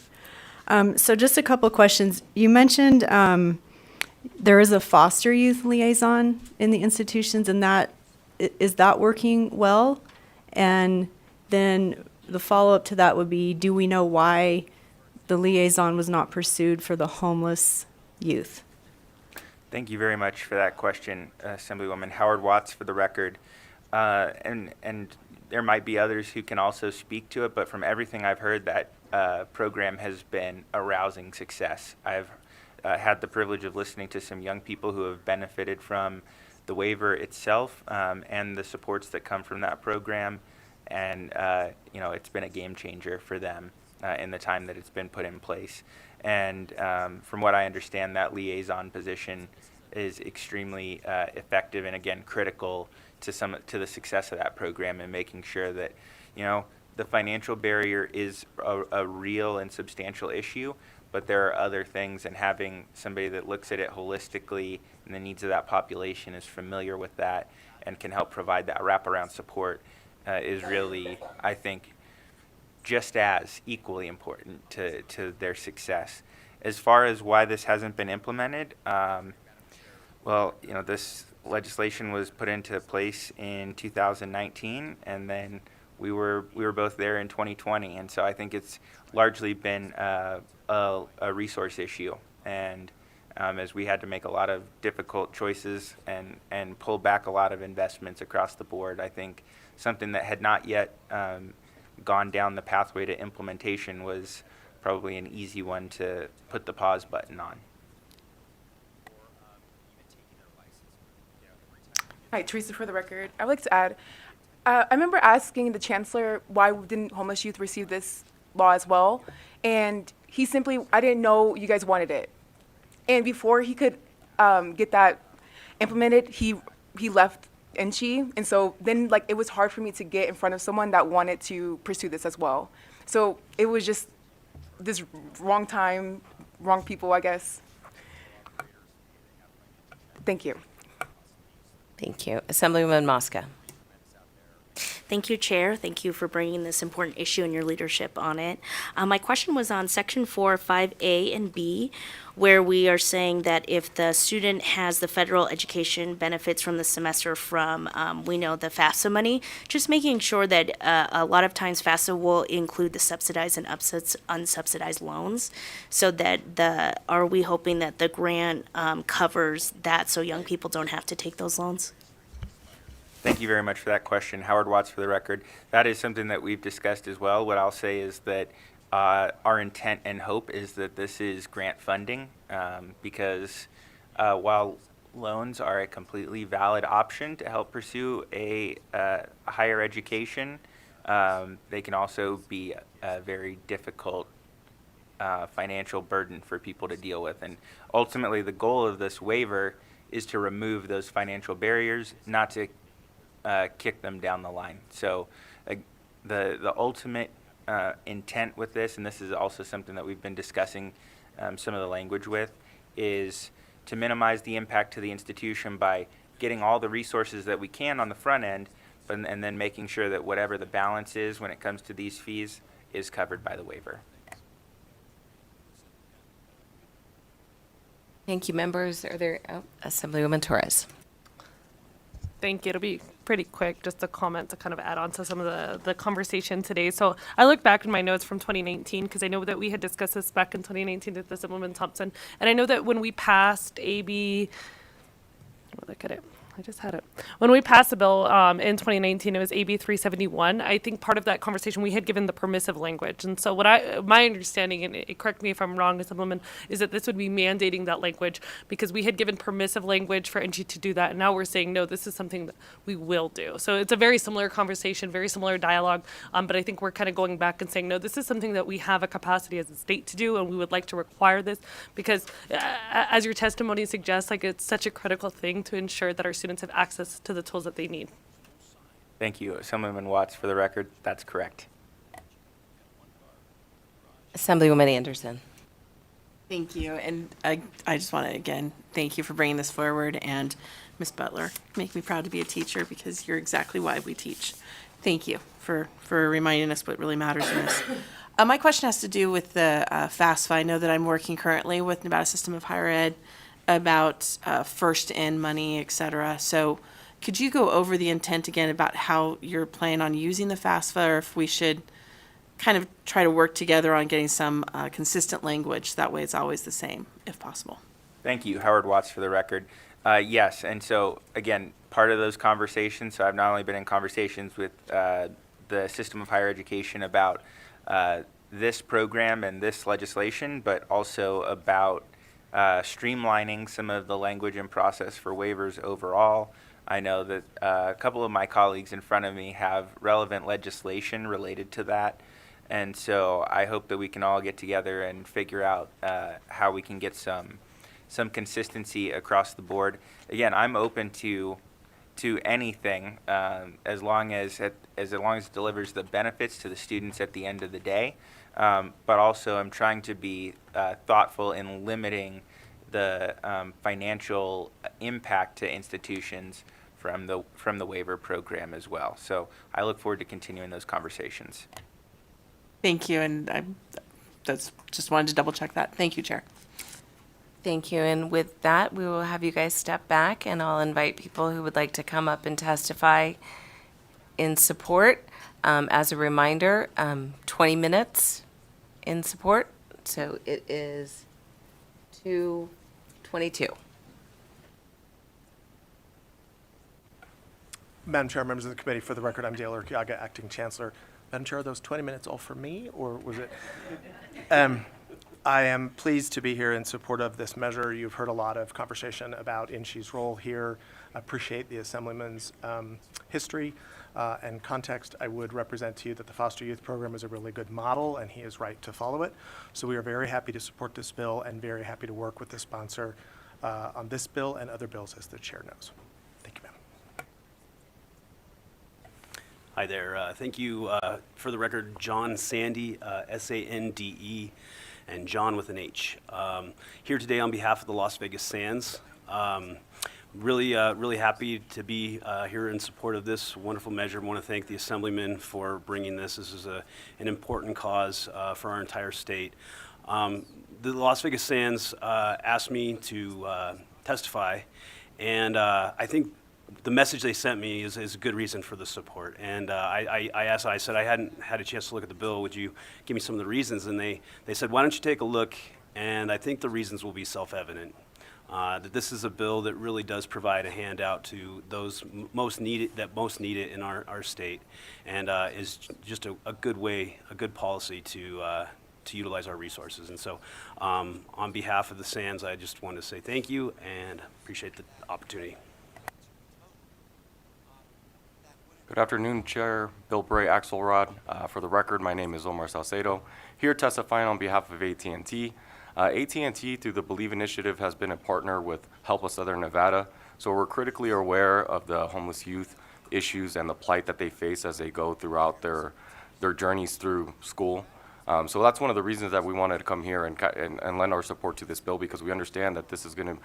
So just a couple of questions. You mentioned there is a foster youth liaison in the institutions, and is that working well? And then the follow-up to that would be, do we know why the liaison was not pursued for the homeless youth? Thank you very much for that question, Assemblywoman. Howard Watts for the record. And there might be others who can also speak to it, but from everything I've heard, that program has been a rousing success. I've had the privilege of listening to some young people who have benefited from the waiver itself and the supports that come from that program, and it's been a game changer for them in the time that it's been put in place. And from what I understand, that liaison position is extremely effective and, again, critical to the success of that program, and making sure that the financial barrier is a real and substantial issue, but there are other things, and having somebody that looks at it holistically and the needs of that population, is familiar with that, and can help provide that wraparound support is really, I think, just as equally important to their success. As far as why this hasn't been implemented, this legislation was put into place in 2019, and then we were both there in 2020, and so I think it's largely been a resource issue. And as we had to make a lot of difficult choices and pull back a lot of investments across the board, I think something that had not yet gone down the pathway to implementation was probably an easy one to put the pause button on. Hi, Teresa for the record. I would like to add, I remember asking the chancellor why didn't homeless youth receive this law as well, and he simply, I didn't know you guys wanted it. And before he could get that implemented, he left NCHI, and so then it was hard for me to get in front of someone that wanted to pursue this as well. So it was just this wrong time, wrong people, I guess. Thank you. Thank you. Assemblywoman Mosca. Thank you, Chair. Thank you for bringing this important issue and your leadership on it. My question was on Section 4, 5A and B, where we are saying that if the student has the federal education benefits from the semester from, we know, the FAFSA money, just making sure that a lot of times FAFSA will include the subsidized and unsubsidized loans, so that are we hoping that the grant covers that so young people don't have to take those loans? Thank you very much for that question. Howard Watts for the record. That is something that we've discussed as well. What I'll say is that our intent and hope is that this is grant funding because while loans are a completely valid option to help pursue a higher education, They can also be a very difficult financial burden for people to deal with. And ultimately, the goal of this waiver is to remove those financial barriers, not to kick them down the line. So the ultimate intent with this, and this is also something that we've been discussing some of the language with, is to minimize the impact to the institution by getting all the resources that we can on the front end, and then making sure that whatever the balance is when it comes to these fees is covered by the waiver. Thank you, members. Are there, Assemblywoman Torres? Thank you. It'll be pretty quick, just a comment to kind of add on to some of the conversation today. So I look back in my notes from 2019, because I know that we had discussed this back in 2019 with Assemblywoman Thompson. And I know that when we passed AB, look at it. I just had it. When we passed the bill in 2019, it was AB 371. I think part of that conversation, we had given the permissive language. And so my understanding, and correct me if I'm wrong, Assemblywoman, is that this would be mandating that language, because we had given permissive language for NG to do that. And now we're saying, no, this is something that we will do. So it's a very similar conversation, very similar dialogue. But I think we're kind of going back and saying, no, this is something that we have a capacity as a state to do, and we would like to require this, because as your testimony suggests, like, it's such a critical thing to ensure that our students have access to the tools that they need. Thank you. Assemblyman Watts, for the record, that's correct. Assemblywoman Anderson. Thank you. And I just want to, again, thank you for bringing this forward. And Ms. Butler, make me proud to be a teacher, because you're exactly why we teach. Thank you for reminding us what really matters in this. My question has to do with the FAFSA. I know that I'm working currently with Nevada System of Higher Ed about first in money, et cetera. So could you go over the intent again about how you're planning on using the FAFSA, or if we should kind of try to work together on getting some consistent language? That way it's always the same, if possible. Thank you. Howard Watts, for the record. Yes, and so, again, part of those conversations, so I've not only been in conversations with the System of Higher Education about this program and this legislation, but also about streamlining some of the language and process for waivers overall. I know that a couple of my colleagues in front of me have relevant legislation related to that. And so I hope that we can all get together and figure out how we can get some consistency across the board. Again, I'm open to anything as long as it delivers the benefits to the students at the end of the day. But also I'm trying to be thoughtful in limiting the financial impact to institutions from the waiver program as well. So I look forward to continuing those conversations. Thank you. And I just wanted to double check that. Thank you, Chair. Thank you. And with that, we will have you guys step back, and I'll invite people who would like to come up and testify in support. As a reminder, 20 minutes in support. So it is 2:22. Madam Chair, members of the committee, for the record, I'm Dale Urquiaga, Acting Chancellor. Madam Chair, are those 20 minutes all for me, or was it? I am pleased to be here in support of this measure. You've heard a lot of conversation about INSHE's role here. I appreciate the Assemblyman's history and context. I would represent to you that the foster youth program is a really good model, and he is right to follow it. So we are very happy to support this bill and very happy to work with the sponsor on this bill and other bills, as the chair knows. Thank you, ma'am. Hi there. Thank you. For the record, John Sandy, S-A-N-D-E, and John with an H. Here today on behalf of the Las Vegas Sands. Really happy to be here in support of this wonderful measure. I want to thank the Assemblyman for bringing this. This is an important cause for our entire state. The Las Vegas Sands asked me to testify, and I think the message they sent me is a good reason for the support. And I said I hadn't had a chance to look at the bill. Would you give me some of the reasons? And they said, why don't you take a look? And I think the reasons will be self-evident. That this is a bill that really does provide a handout to those most need it in our state, and is just a good way, a good policy to utilize our resources. And so on behalf of the Sands, I just want to say thank you and appreciate the opportunity. Good afternoon, Chair Bill Bray Axelrod. For the record, my name is Omar Salcedo, here testifying on behalf of AT&T. AT&T, through the Believe Initiative, has been a partner with Help Us Southern Nevada, so we're critically aware of the homeless youth issues and the plight that they face as they go throughout their journeys through school. So that's one of the reasons that we wanted to come here and lend our support to this bill, because we understand that this is going to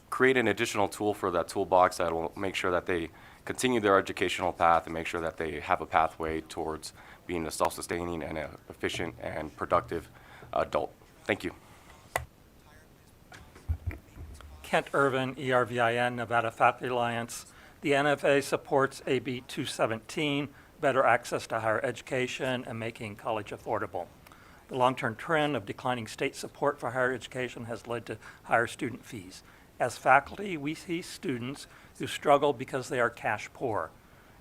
create an additional tool for that toolbox that will make sure that they continue their educational path and make sure that they have a pathway towards being a self-sustaining and an efficient and productive adult. Thank you. Kent Irvin, ERVIN, Nevada Faculty Alliance. The NFA supports AB 217, better access to higher education and making college affordable. The long-term trend of declining state support for higher education has led to higher student fees. As faculty, we see students who struggle because they are cash poor.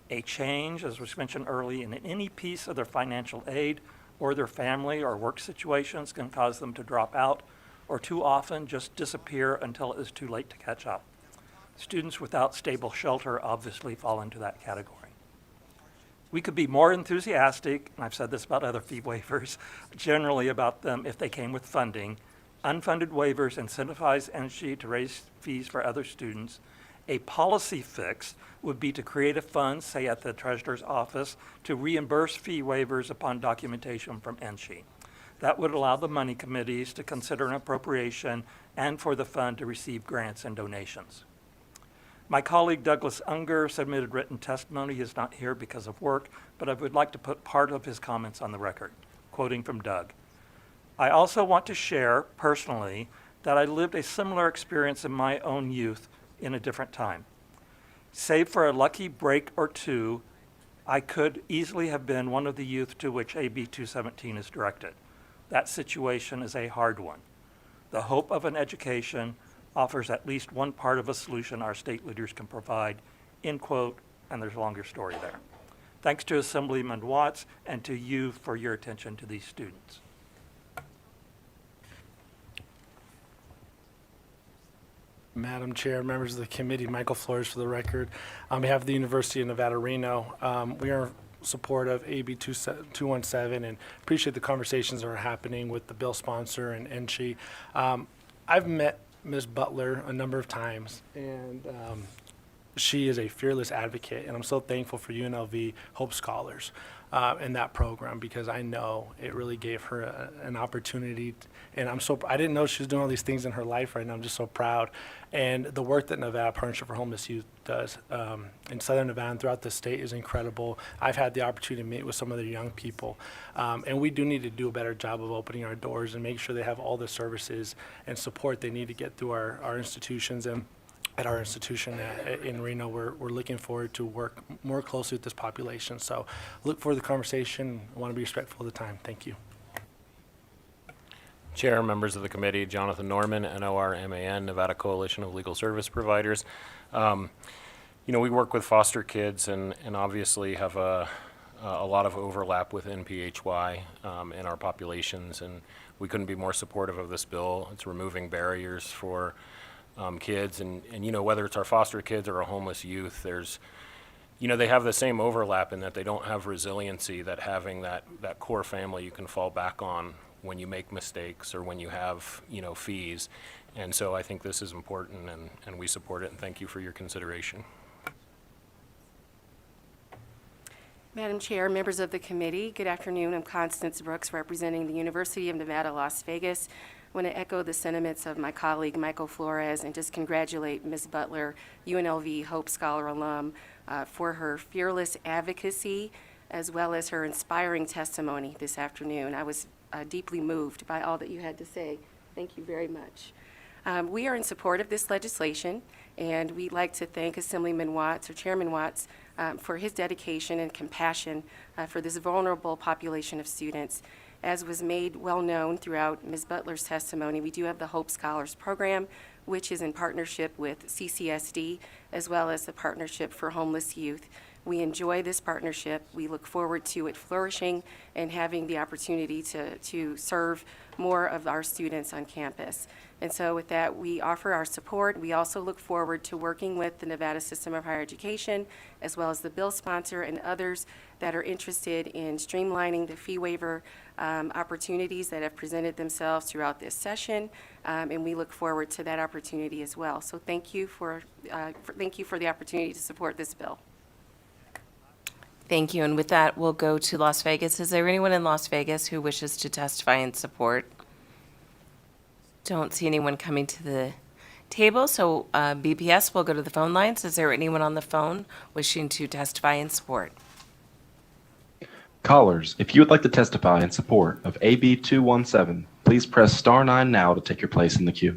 A change, as was mentioned early, in any piece of their financial aid or their family or work situations can cause them to drop out or too often just disappear until it is too late to catch up. Students without stable shelter obviously fall into that category. We could be more enthusiastic, and I've said this about other fee waivers, generally about them if they came with funding. Unfunded waivers incentivize energy to raise fees for other students. A policy fix would be to create a fund, say at the treasurer's office, to reimburse fee waivers upon documentation from NSHE. That would allow the money committees to consider an appropriation and for the fund to receive grants and donations. My colleague Douglas Unger submitted written testimony. He is not here because of work, but I would like to put part of his comments on the record, quoting from Doug. I also want to share personally that I lived a similar experience in my own youth in a different time. Save for a lucky break or two, I could easily have been one of the youth to which AB 217 is directed. That situation is a hard one. The hope of an education offers at least one part of a solution our state leaders can provide, end quote, and there's a longer story there. Thanks to Assemblyman Watts and to you for your attention to these students. Madam Chair, members of the committee, Michael Flores for the record. On behalf of the University of Nevada, Reno, we are in support of AB 217 and appreciate the conversations that are happening with the bill sponsor and NSHE. I've met Ms. Butler a number of times, and she is a fearless advocate, and I'm so thankful for UNLV Hope Scholars and that program, because I know it really gave her an opportunity, and I didn't know she was doing all these things in her life right now. I'm just so proud. And the work that Nevada Partnership for Homeless Youth does in Southern Nevada and throughout the state is incredible. I've had the opportunity to meet with some of the young people, and we do need to do a better job of opening our doors and make sure they have all the services and support they need to get through our institutions. And at our institution in Reno, we're looking forward to work more closely with this population. So look forward to the conversation. I want to be respectful of the time. Thank you. Chair, members of the committee, Jonathan Norman, NORMAN, Nevada Coalition of Legal Service Providers. We work with foster kids and obviously have a lot of overlap with NPHY in our populations, and we couldn't be more supportive of this bill. It's removing barriers for kids, and whether it's our foster kids or our homeless youth, they have the same overlap in that they don't have resiliency, that having that core family you can fall back on when you make mistakes or when you have fees. And so I think this is important, and we support it, and thank you for your consideration. Madam Chair, members of the committee, good afternoon. I'm Constance Brooks, representing the University of Nevada, Las Vegas. I want to echo the sentiments of my colleague Michael Flores and just congratulate Ms. Butler, UNLV Hope Scholar alum, for her fearless advocacy as well as her inspiring testimony this afternoon. I was deeply moved by all that you had to say. Thank you very much. We are in support of this legislation, and we'd like to thank Assemblyman Watts, or Chairman Watts, for his dedication and compassion for this vulnerable population of students. As was made well known throughout Ms. Butler's testimony, we do have the Hope Scholars Program, which is in partnership with CCSD, as well as the Partnership for Homeless Youth. We enjoy this partnership. We look forward to it flourishing and having the opportunity to serve more of our students on campus. And so with that, we offer our support. We also look forward to working with the Nevada System of Higher Education, as well as the bill sponsor and others that are interested in streamlining the fee waiver opportunities that have presented themselves throughout this session. And we look forward to that opportunity as well. So thank you for the opportunity to support this bill. Thank you. And with that, we'll go to Las Vegas. Is there anyone in Las Vegas who wishes to testify in support? Don't see anyone coming to the table, so BPS will go to the phone lines. Is there anyone on the phone wishing to testify in support? Callers, if you would like to testify in support of AB 217, please press star 9 now to take your place in the queue.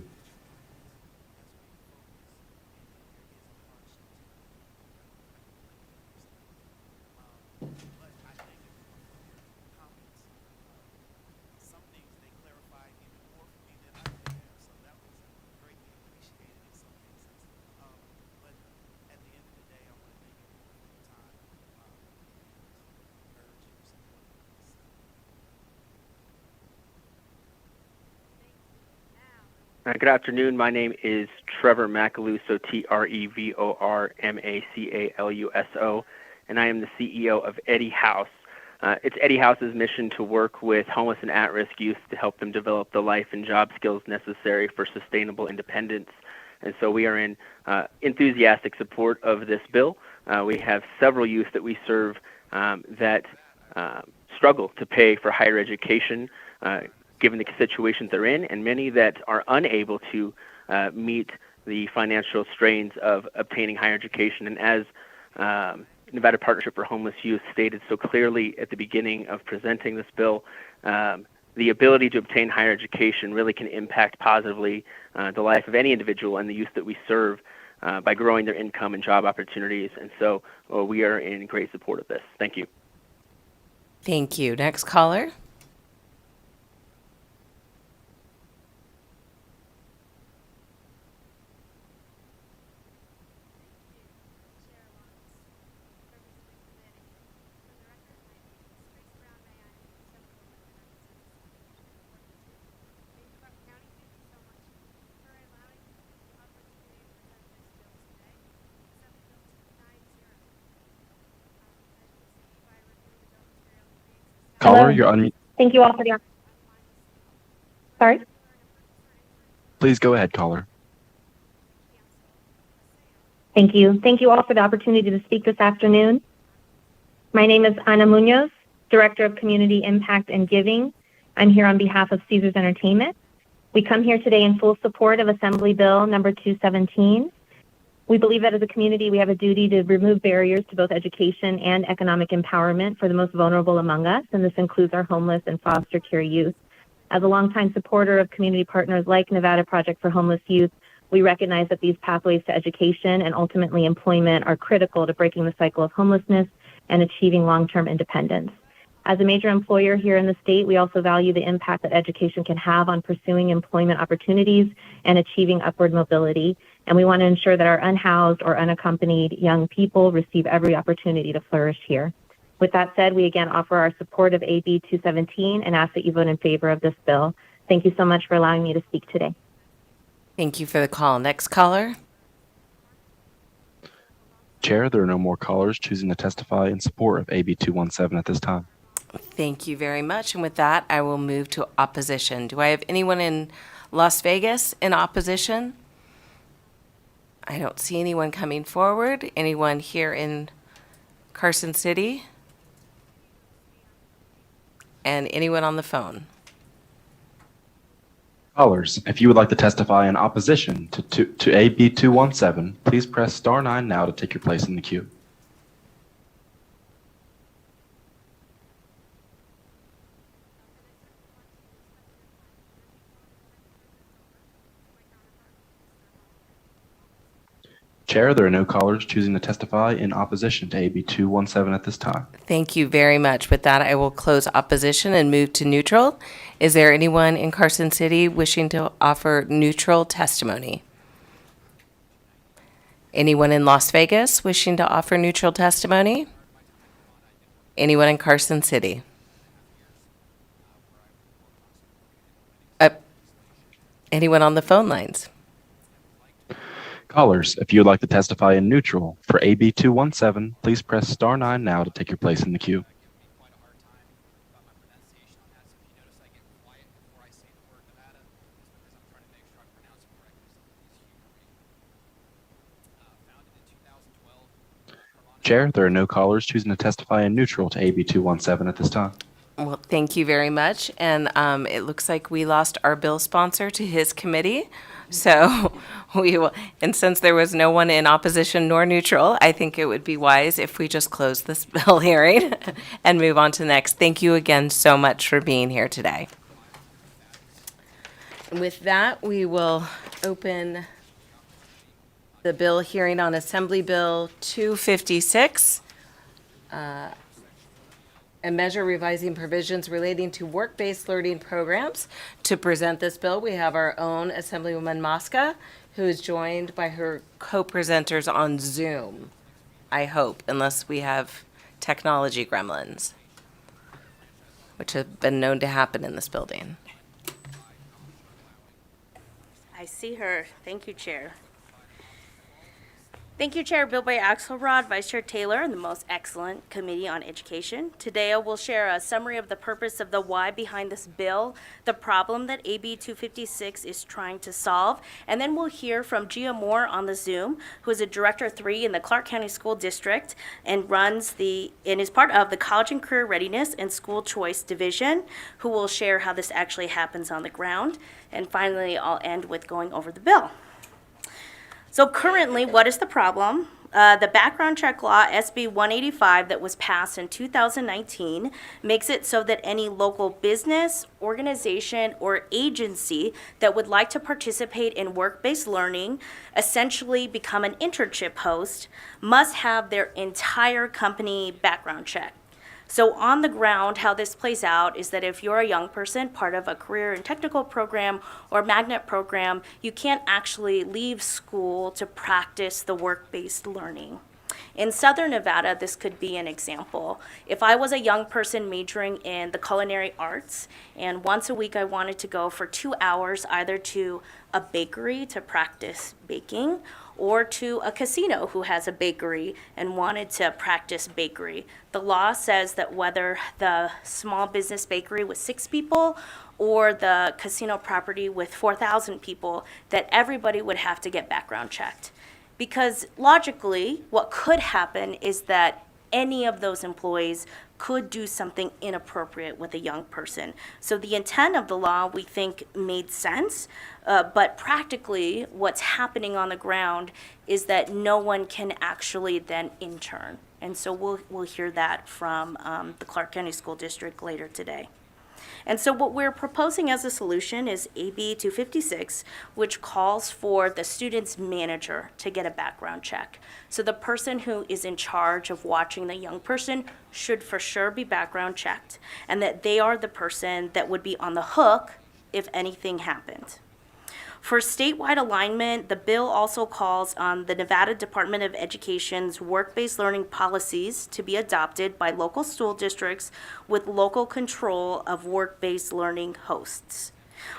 Good afternoon. My name is Trevor Macaluso, TREVOR MACALUSO, and I am the CEO of Eddie House. It's Eddie House's mission to work with homeless and at-risk youth to help them develop the life and job skills necessary for sustainable independence. And so we are in enthusiastic support of this bill. We have several youth that we serve that struggle to pay for higher education, given the situations they're in, and many that are unable to meet the financial strains of obtaining higher education. And as Nevada Partnership for Homeless Youth stated so clearly at the beginning of presenting this bill, the ability to obtain higher education really can impact positively the life of any individual and the youth that we serve by growing their income and job opportunities. And so we are in great support of this. Thank you. Thank you. Next caller. Caller, you're on. Thank you all for the. Sorry. Please go ahead, caller. Thank you. Thank you all for the opportunity to speak this afternoon. My name is Ana Munoz, Director of Community Impact and Giving. I'm here on behalf of Caesars Entertainment. We come here today in full support of Assembly Bill number 217. We believe that as a community, we have a duty to remove barriers to both education and economic empowerment for the most vulnerable among us, and this includes our homeless and foster care youth. As a longtime supporter of community partners like Nevada Project for Homeless Youth, we recognize that these pathways to education and ultimately employment are critical to breaking the cycle of homelessness and achieving long-term independence. As a major employer here in the state, we also value the impact that education can have on pursuing employment opportunities and achieving upward mobility. And we want to ensure that our unhoused or unaccompanied young people receive every opportunity to flourish here. With that said, we again offer our support of AB 217 and ask that you vote in favor of this bill. Thank you so much for allowing me to speak today. Thank you for the call. Next caller. Chair, there are no more callers choosing to testify in support of AB 217 at this time. Thank you very much. And with that, I will move to opposition. Do I have anyone in Las Vegas in opposition? I don't see anyone coming forward. Anyone here in Carson City? And anyone on the phone? Callers, if you would like to testify in opposition to AB 217, please press star 9 now to take your place in the queue. Chair, there are no callers choosing to testify in opposition to AB 217 at this time. Thank you very much. With that, I will close opposition and move to neutral. Is there anyone in Carson City wishing to offer neutral testimony? Anyone in Las Vegas wishing to offer neutral testimony? Anyone in Carson City? Anyone on the phone lines? Callers, if you would like to testify in neutral for AB 217, please press star 9 now to take your place in the queue. Chair, there are no callers choosing to testify in neutral to AB 217 at this time. Well, thank you very much. And it looks like we lost our bill sponsor to his committee. So we will, and since there was no one in opposition nor neutral, I think it would be wise if we just close this bill hearing and move on to the next. Thank you again so much for being here today. And with that, we will open the bill hearing on Assembly Bill 256. A measure revising provisions relating to work-based learning programs. To present this bill, we have our own Assemblywoman Mosca, who is joined by her co-presenters on Zoom, I hope, unless we have technology gremlins, which have been known to happen in this building. I see her. Thank you, Chair. Thank you, Chair Bilbray Axelrod, Vice Chair Taylor, and the most excellent Committee on Education. Today I will share a summary of the purpose of the why behind this bill, the problem that AB 256 is trying to solve, and then we'll hear from Gia Moore on the Zoom, who is a Director 3 in the Clark County School District and is part of the College and Career Readiness and School Choice Division, who will share how this actually happens on the ground. And finally, I'll end with going over the bill. So currently, what is the problem? The background check law, SB 185, that was passed in 2019, makes it so that any local business, organization, or agency that would like to participate in work-based learning, essentially become an internship host, must have their entire company background checked. So on the ground, how this plays out is that if you're a young person, part of a career and technical program or magnet program, you can't actually leave school to practice the work-based learning. In Southern Nevada, this could be an example. If I was a young person majoring in the culinary arts, and once a week I wanted to go for 2 hours either to a bakery to practice baking, or to a casino who has a bakery and wanted to practice bakery. The law says that whether the small business bakery with 6 people or the casino property with 4,000 people, that everybody would have to get background checked. Because logically, what could happen is that any of those employees could do something inappropriate with a young person. So the intent of the law, we think, made sense, but practically what's happening on the ground is that no one can actually then intern. And so we'll hear that from the Clark County School District later today. And so what we're proposing as a solution is AB 256, which calls for the student's manager to get a background check. So the person who is in charge of watching the young person should for sure be background checked, and that they are the person that would be on the hook if anything happened. For statewide alignment, the bill also calls on the Nevada Department of Education's work-based learning policies to be adopted by local school districts with local control of work-based learning hosts.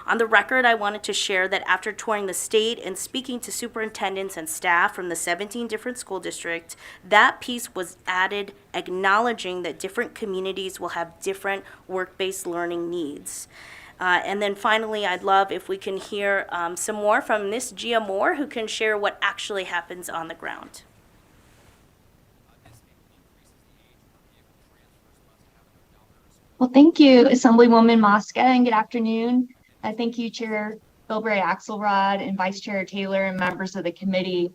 On the record, I wanted to share that after touring the state and speaking to superintendents and staff from the 17 different school districts, that piece was added acknowledging that different communities will have different work-based learning needs. And then finally, I'd love if we can hear some more from Ms. Gia Moore, who can share what actually happens on the ground. Well, thank you, Assemblywoman Mosca, and good afternoon. Thank you, Chair Bilbray Axelrod and Vice Chair Taylor and members of the committee.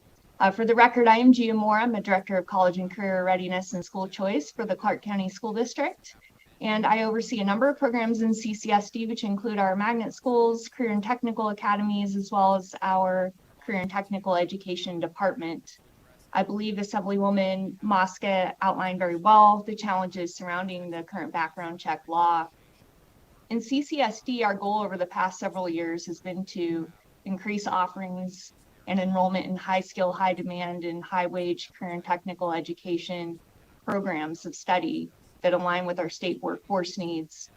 For the record, I am Gia Moore. I'm a Director of College and Career Readiness and School Choice for the Clark County School District. And I oversee a number of programs in CCSD, which include our magnet schools, career and technical academies, as well as our career and technical education department. I believe Assemblywoman Mosca outlined very well the challenges surrounding the current background check law. In CCSD, our goal over the past several years has been to increase offerings and enrollment in high skill, high demand, and high wage career and technical education programs of study that align with our state workforce needs.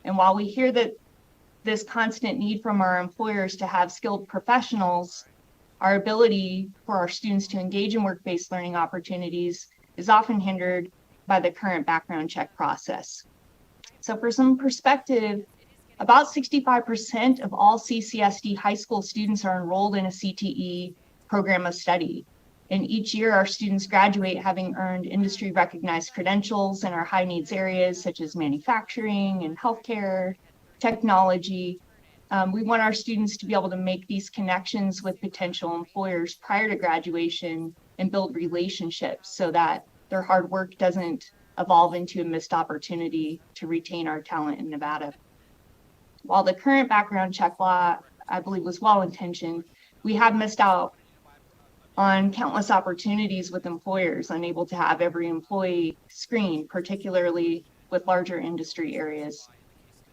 And while we hear that this constant need from our employers to have skilled professionals, our ability for our students to engage in work-based learning opportunities is often hindered by the current background check process. So for some perspective, about 65% of all CCSD high school students are enrolled in a CTE program of study. And each year our students graduate having earned industry recognized credentials in our high needs areas such as manufacturing and healthcare, technology. We want our students to be able to make these connections with potential employers prior to graduation and build relationships so that their hard work doesn't evolve into a missed opportunity to retain our talent in Nevada. While the current background check law, I believe, was well-intentioned, we have missed out on countless opportunities with employers unable to have every employee screened, particularly with larger industry areas.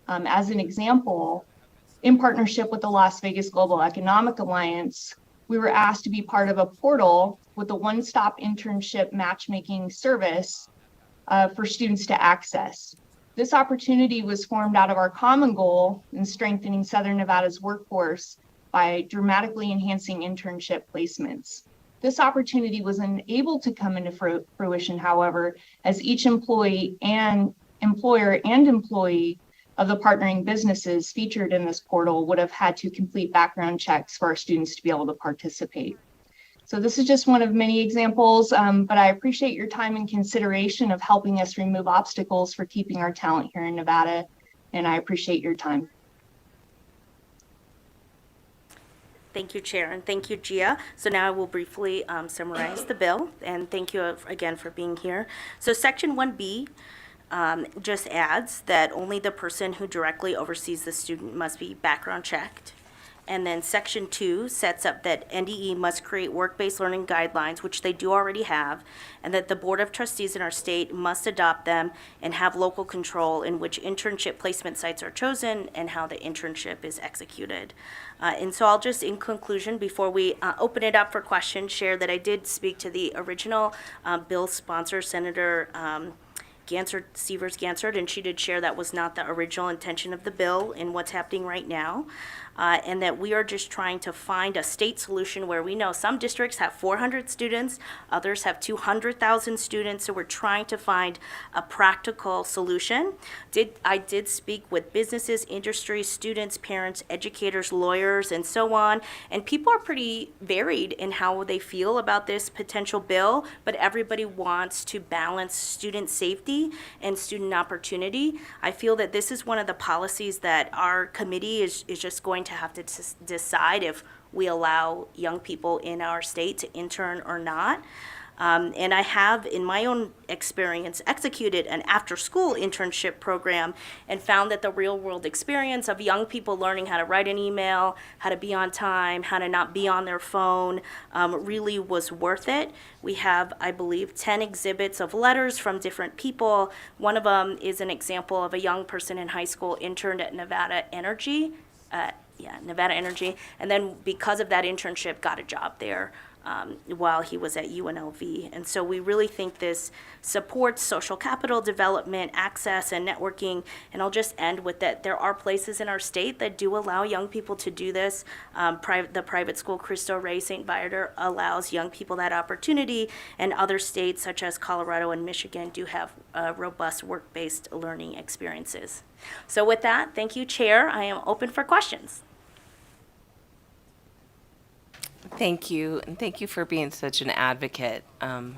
As an example, in partnership with the Las Vegas Global Economic Alliance, we were asked to be part of a portal with a one-stop internship matchmaking service for students to access. This opportunity was formed out of our common goal in strengthening Southern Nevada's workforce by dramatically enhancing internship placements. This opportunity was unable to come into fruition, however, as each employee and employer and employee of the partnering businesses featured in this portal would have had to complete background checks for our students to be able to participate. So this is just one of many examples, but I appreciate your time and consideration of helping us remove obstacles for keeping our talent here in Nevada, and I appreciate your time. Thank you, Chair, and thank you, Gia. So now I will briefly summarize the bill, and thank you again for being here. So Section 1B just adds that only the person who directly oversees the student must be background checked. And then Section 2 sets up that NDE must create work-based learning guidelines, which they do already have, and that the Board of Trustees in our state must adopt them and have local control in which internship placement sites are chosen and how the internship is executed. And so I'll just, in conclusion, before we open it up for questions, share that I did speak to the original bill sponsor, Senator Severs Gansert, and she did share that was not the original intention of the bill in what's happening right now, and that we are just trying to find a state solution where we know some districts have 400 students, others have 200,000 students, so we're trying to find a practical solution. I did speak with businesses, industry, students, parents, educators, lawyers, and so on, and people are pretty varied in how they feel about this potential bill, but everybody wants to balance student safety and student opportunity. I feel that this is one of the policies that our committee is just going to have to decide if we allow young people in our state to intern or not. And I have, in my own experience, executed an after-school internship program and found that the real-world experience of young people learning how to write an email, how to be on time, how to not be on their phone, really was worth it. We have, I believe, 10 exhibits of letters from different people. One of them is an example of a young person in high school interned at Nevada Energy, and then because of that internship, got a job there while he was at UNLV. And so we really think this supports social capital development, access, and networking. And I'll just end with that there are places in our state that do allow young people to do this. The private school Cristo Rey St. Viator allows young people that opportunity, and other states such as Colorado and Michigan do have robust work-based learning experiences. So with that, thank you, Chair. I am open for questions. Thank you, and thank you for being such an advocate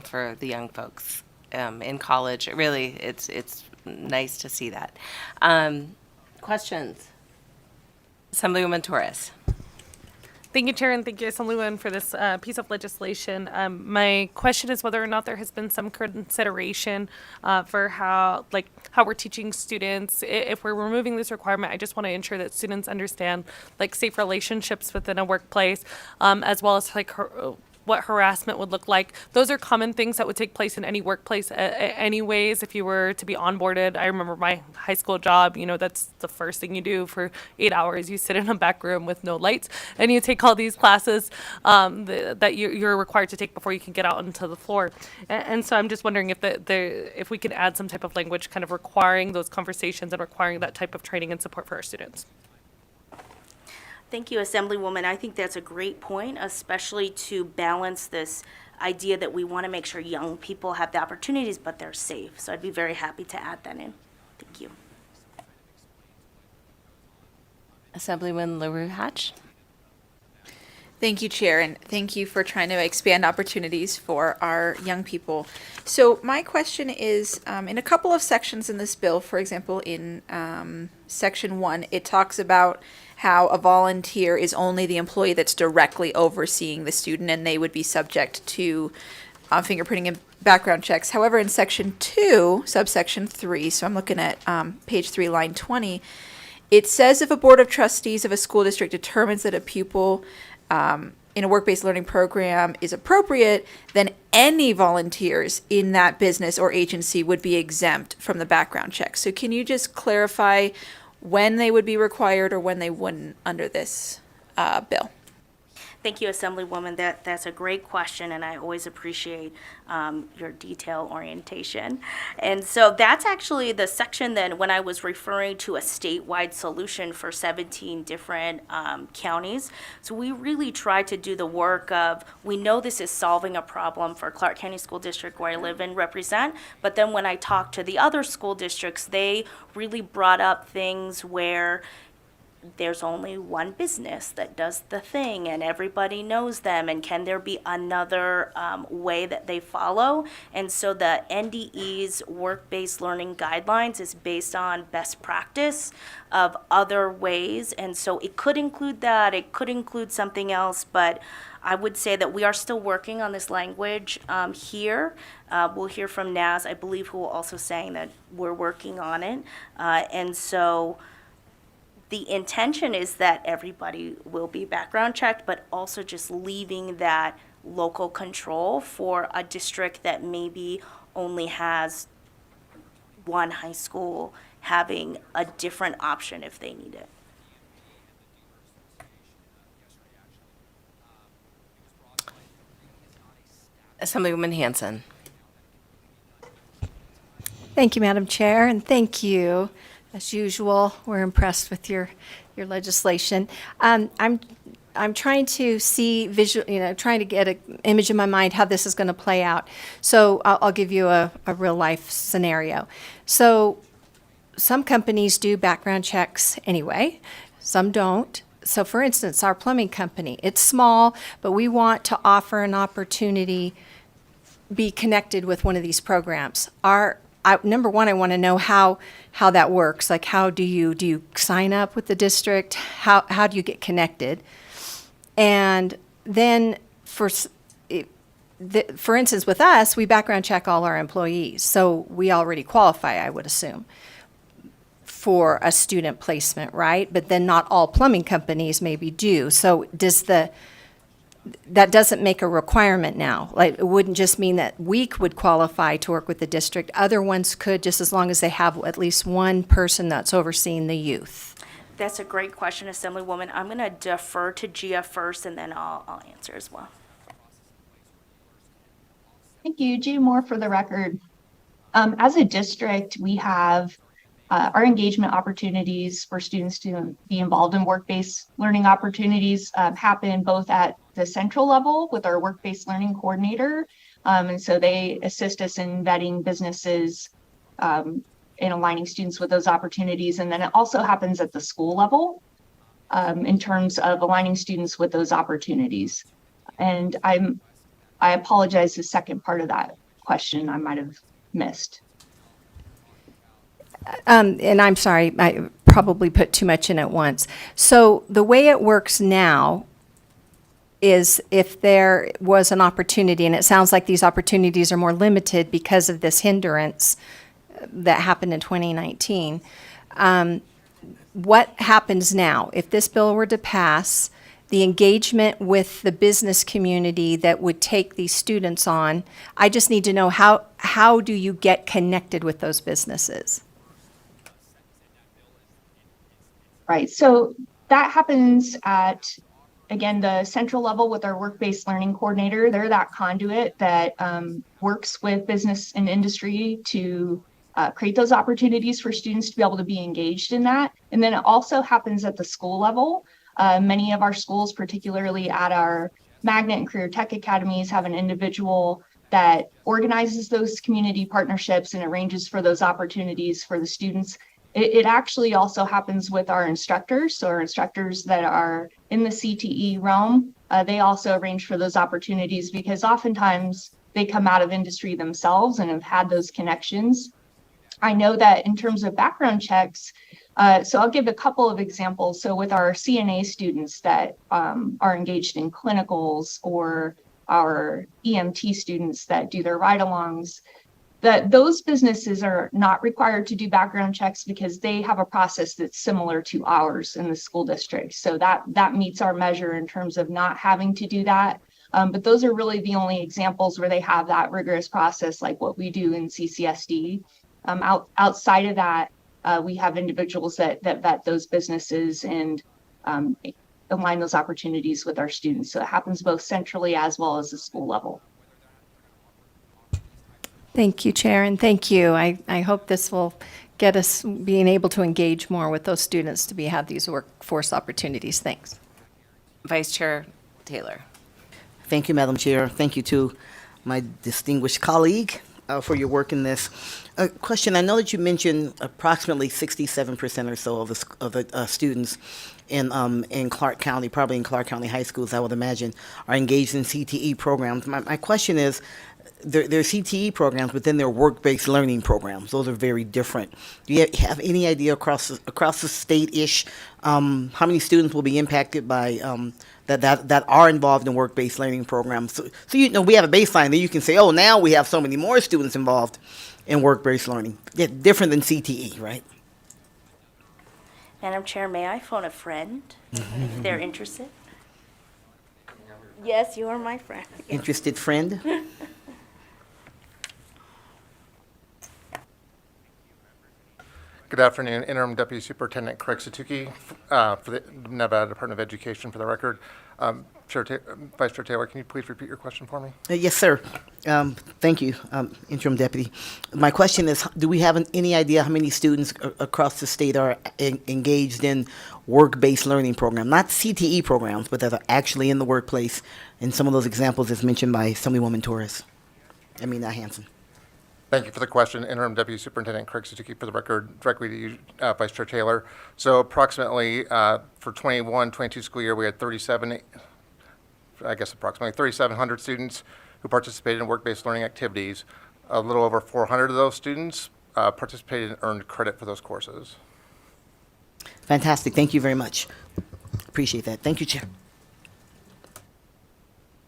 for the young folks in college. Really, it's nice to see that. Questions? Assemblywoman Torres. Thank you, Chair, and thank you, Assemblywoman, for this piece of legislation. My question is whether or not there has been some consideration for how we're teaching students. If we're removing this requirement, I just want to ensure that students understand safe relationships within a workplace, as well as what harassment would look like. Those are common things that would take place in any workplace anyways if you were to be onboarded. I remember my high school job, that's the first thing you do for 8 hours. You sit in a back room with no lights and you take all these classes that you're required to take before you can get out onto the floor. And so I'm just wondering if we could add some type of language kind of requiring those conversations and requiring that type of training and support for our students. Thank you, Assemblywoman. I think that's a great point, especially to balance this idea that we want to make sure young people have the opportunities, but they're safe. So I'd be very happy to add that in. Thank you. Assemblyman LaRue Hatch. Thank you, Chair, and thank you for trying to expand opportunities for our young people. So my question is, in a couple of sections in this bill, for example, in Section 1, it talks about how a volunteer is only the employee that's directly overseeing the student, and they would be subject to fingerprinting and background checks. However, in Section 2, subsection 3, so I'm looking at page 3, line 20, it says if a board of trustees of a school district determines that a pupil in a work-based learning program is appropriate, then any volunteers in that business or agency would be exempt from the background check. So can you just clarify when they would be required or when they wouldn't under this bill? Thank you, Assemblywoman. That's a great question, and I always appreciate your detail orientation. And so that's actually the section then when I was referring to a statewide solution for 17 different counties. So we really try to do the work of, we know this is solving a problem for Clark County School District where I live and represent, but then when I talked to the other school districts, they really brought up things where there's only one business that does the thing and everybody knows them, and can there be another way that they follow? And so the NDE's work-based learning guidelines is based on best practice of other ways, and so it could include that, it could include something else, but I would say that we are still working on this language here. We'll hear from Naz, I believe, who will also saying that we're working on it, and so the intention is that everybody will be background checked, but also just leaving that local control for a district that maybe only has one high school having a different option if they need it. Assemblywoman Hanson. Thank you, Madam Chair, and thank you. As usual, we're impressed with your legislation. I'm trying to see trying to get an image in my mind how this is going to play out. So I'll give you a real life scenario. So some companies do background checks anyway, some don't. So for instance, our plumbing company, it's small, but we want to offer an opportunity, be connected with one of these programs. Number one, I want to know how that works. Like, how do you sign up with the district? How do you get connected? And then for instance, with us, we background check all our employees. So we already qualify, I would assume, for a student placement, right? But then not all plumbing companies maybe do. So that doesn't make a requirement now. Like, it wouldn't just mean that we would qualify to work with the district. Other ones could, just as long as they have at least one person that's overseeing the youth. That's a great question, Assemblywoman. I'm going to defer to Gia first, and then I'll answer as well. Thank you. Gia Moore for the record. As a district, we have our engagement opportunities for students to be involved in work-based learning opportunities happen both at the central level with our work-based learning coordinator. And so they assist us in vetting businesses and aligning students with those opportunities. And then it also happens at the school level in terms of aligning students with those opportunities. And I apologize, the second part of that question I might have missed. And I'm sorry, I probably put too much in at once. So the way it works now is if there was an opportunity, and it sounds like these opportunities are more limited because of this hindrance that happened in 2019. What happens now? If this bill were to pass, the engagement with the business community that would take these students on, I just need to know how do you get connected with those businesses? Right, so that happens at, again, the central level with our work-based learning coordinator. They're that conduit that works with business and industry to create those opportunities for students to be able to be engaged in that. And then it also happens at the school level Many of our schools, particularly at our magnet and career tech academies, have an individual that organizes those community partnerships and arranges for those opportunities for the students. It actually also happens with our instructors. So our instructors that are in the CTE realm, they also arrange for those opportunities because oftentimes they come out of industry themselves and have had those connections. I know that in terms of background checks, so I'll give a couple of examples. So with our CNA students that are engaged in clinicals, or our EMT students that do their ride-alongs, that those businesses are not required to do background checks because they have a process that's similar to ours in the school district. So that meets our measure in terms of not having to do that. But those are really the only examples where they have that rigorous process like what we do in CCSD. Outside of that, we have individuals that vet those businesses and align those opportunities with our students. So it happens both centrally as well as the school level. Thank you, Chair, and thank you. I hope this will get us being able to engage more with those students to have these workforce opportunities. Thanks. Vice Chair Taylor. Thank you, Madam Chair. Thank you to my distinguished colleague for your work in this. Question, I know that you mentioned approximately 67% or so of the students in Clark County, probably in Clark County high schools, I would imagine, are engaged in CTE programs. My question is, their CTE programs, but then their work-based learning programs. Those are very different. Do you have any idea across the state-ish how many students will be impacted by that are involved in work-based learning programs? So we have a baseline that you can say, oh, now we have so many more students involved in work-based learning. Yeah, different than CTE, right? Madam Chair, may I phone a friend if they're interested? Yes, you are my friend. Interested friend? Good afternoon, Interim Deputy Superintendent Craig Satuki for the Nevada Department of Education. For the record, Vice Chair Taylor, can you please repeat your question for me? Yes, sir. Thank you, Interim Deputy. My question is, do we have any idea how many students across the state are engaged in work-based learning programs, not CTE programs, but that are actually in the workplace? And some of those examples is mentioned by Assemblywoman Hanson. Thank you for the question, Interim Deputy Superintendent Craig Satuki. For the record, directly to you, Vice Chair Taylor. So approximately for 21-22 school year, we had approximately 3,700 students who participated in work-based learning activities. A little over 400 of those students participated and earned credit for those courses. Fantastic. Thank you very much. Appreciate that. Thank you, Chair.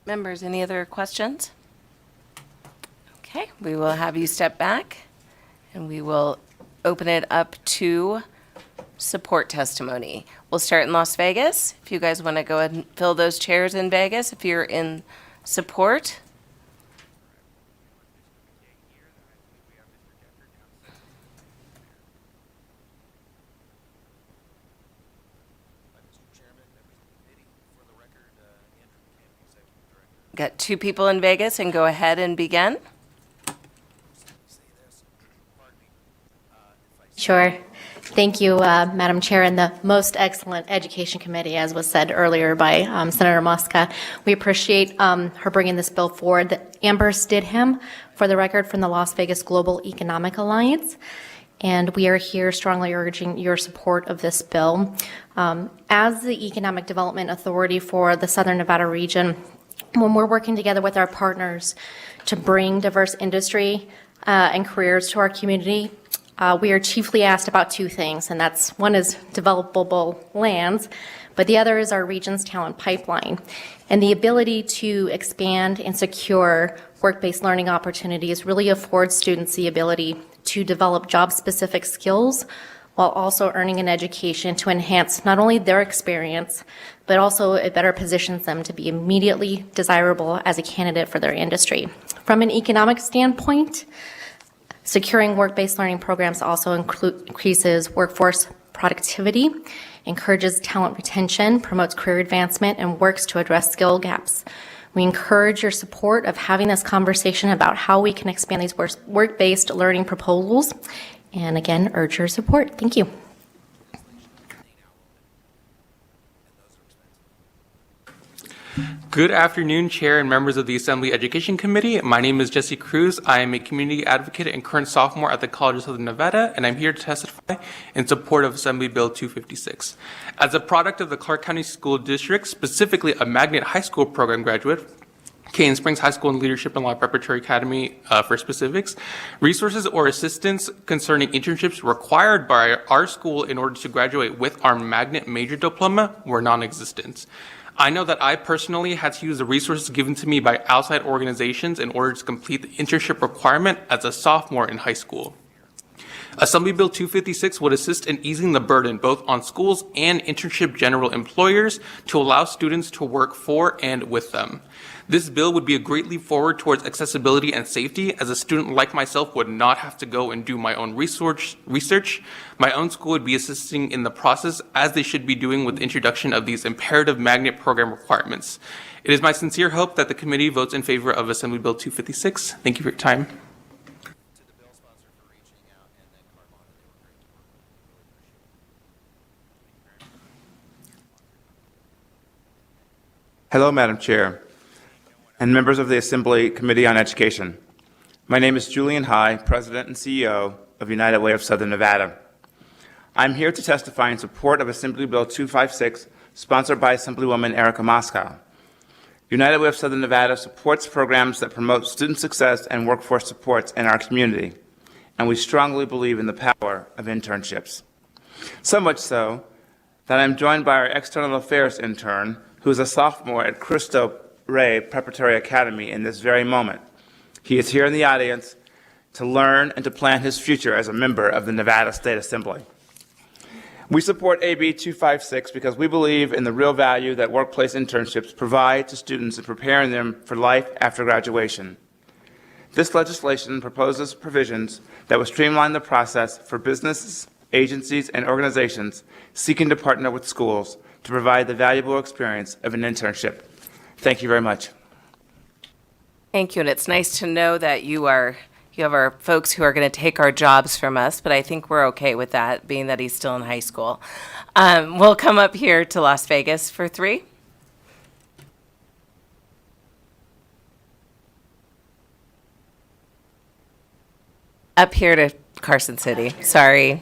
Members, any other questions? Okay, we will have you step back and we will open it up to support testimony. We'll start in Las Vegas. If you guys want to go ahead and fill those chairs in Vegas, if you're in support. Got two people in Vegas, and go ahead and begin. Sure. Thank you, Madam Chair, and the most excellent Education Committee, as was said earlier by Senator Mosca. We appreciate her bringing this bill forward. Amber Stidham, for the record, from the Las Vegas Global Economic Alliance, and we are here strongly urging your support of this bill. As the Economic Development Authority for the Southern Nevada region, when we're working together with our partners to bring diverse industry and careers to our community, we are chiefly asked about two things, and that's one is developable lands, but the other is our region's talent pipeline. And the ability to expand and secure work-based learning opportunities really affords students the ability to develop job-specific skills while also earning an education to enhance not only their experience, but also it better positions them to be immediately desirable as a candidate for their industry. From an economic standpoint, securing work-based learning programs also increases workforce productivity, encourages talent retention, promotes career advancement, and works to address skill gaps. We encourage your support of having this conversation about how we can expand these work-based learning proposals, and again, urge your support. Thank you. Good afternoon, Chair and members of the Assembly Education Committee. My name is Jesse Cruz. I am a community advocate and current sophomore at the College of Southern Nevada, and I'm here to testify in support of Assembly Bill 256. As a product of the Clark County School District, specifically a Magnet High School program graduate, Cane Springs High School and Leadership and Law Preparatory Academy for specifics, resources or assistance concerning internships required by our school in order to graduate with our Magnet major diploma were non-existent. I know that I personally had to use the resources given to me by outside organizations in order to complete the internship requirement as a sophomore in high school. Assembly Bill 256 would assist in easing the burden both on schools and internship general employers to allow students to work for and with them. This bill would be a great leap forward towards accessibility and safety, as a student like myself would not have to go and do my own research. My own school would be assisting in the process, as they should be doing with the introduction of these imperative magnet program requirements. It is my sincere hope that the committee votes in favor of Assembly Bill 256. Thank you for your time. Hello, Madam Chair, and members of the Assembly Committee on Education. My name is Julian High, President and CEO of United Way of Southern Nevada. I'm here to testify in support of Assembly Bill 256, sponsored by Assemblywoman Erica Moscow. United Way of Southern Nevada supports programs that promote student success and workforce supports in our community, and we strongly believe in the power of internships. So much so that I'm joined by our External Affairs intern, who is a sophomore at Cristo Rey Preparatory Academy in this very moment. He is here in the audience to learn and to plan his future as a member of the Nevada State Assembly. We support AB 256 because we believe in the real value that workplace internships provide to students in preparing them for life after graduation. This legislation proposes provisions that will streamline the process for businesses, agencies, and organizations seeking to partner with schools to provide the valuable experience of an internship. Thank you very much. Thank you, and it's nice to know that you have our folks who are going to take our jobs from us, but I think we're okay with that, being that he's still in high school. We'll come up here to Las Vegas for 3. Up here to Carson City. Sorry.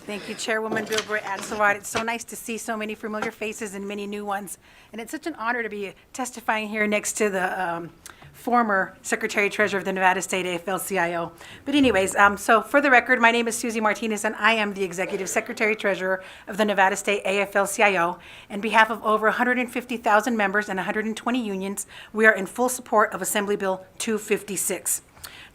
Thank you, Chairwoman Bilberry Axelrod. It's so nice to see so many familiar faces and many new ones. And it's such an honor to be testifying here next to the former Secretary Treasurer of the Nevada State AFL-CIO. But anyways, so for the record, my name is Susie Martinez, and I am the Executive Secretary Treasurer of the Nevada State AFL-CIO. On behalf of over 150,000 members and 120 unions, we are in full support of Assembly Bill 256.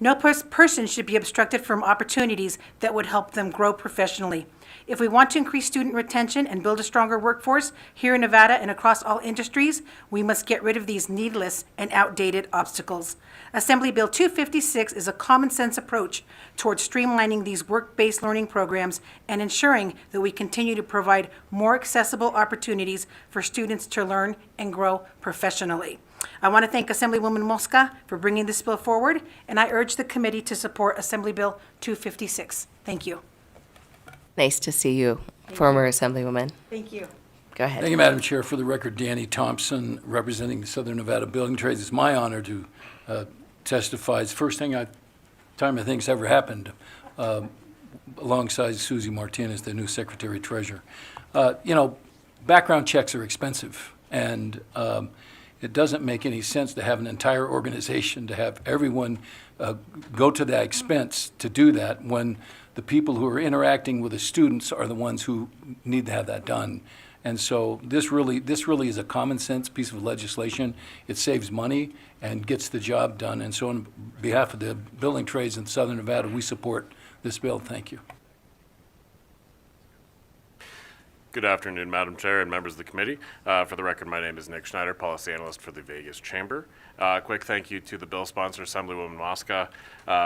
No person should be obstructed from opportunities that would help them grow professionally. If we want to increase student retention and build a stronger workforce here in Nevada and across all industries, we must get rid of these needless and outdated obstacles. Assembly Bill 256 is a common sense approach towards streamlining these work-based learning programs and ensuring that we continue to provide more accessible opportunities for students to learn and grow professionally. I want to thank Assemblywoman Mosca for bringing this bill forward, and I urge the committee to support Assembly Bill 256. Thank you. Nice to see you, former Assemblywoman. Thank you. Go ahead. Thank you, Madam Chair. For the record, Danny Thompson, representing the Southern Nevada Building Trades. It's my honor to testify. It's the first time I think it's ever happened alongside Susie Martinez, the new Secretary Treasurer. Background checks are expensive, and it doesn't make any sense to have an entire organization, to have everyone go to that expense to do that when the people who are interacting with the students are the ones who need to have that done. And so this really is a common sense piece of legislation. It saves money and gets the job done. And so on behalf of the building trades in Southern Nevada, we support this bill. Thank you. Good afternoon, Madam Chair and members of the committee. For the record, my name is Nick Schneider, Policy Analyst for the Vegas Chamber. Quick thank you to the bill sponsor, Assemblywoman Mosca,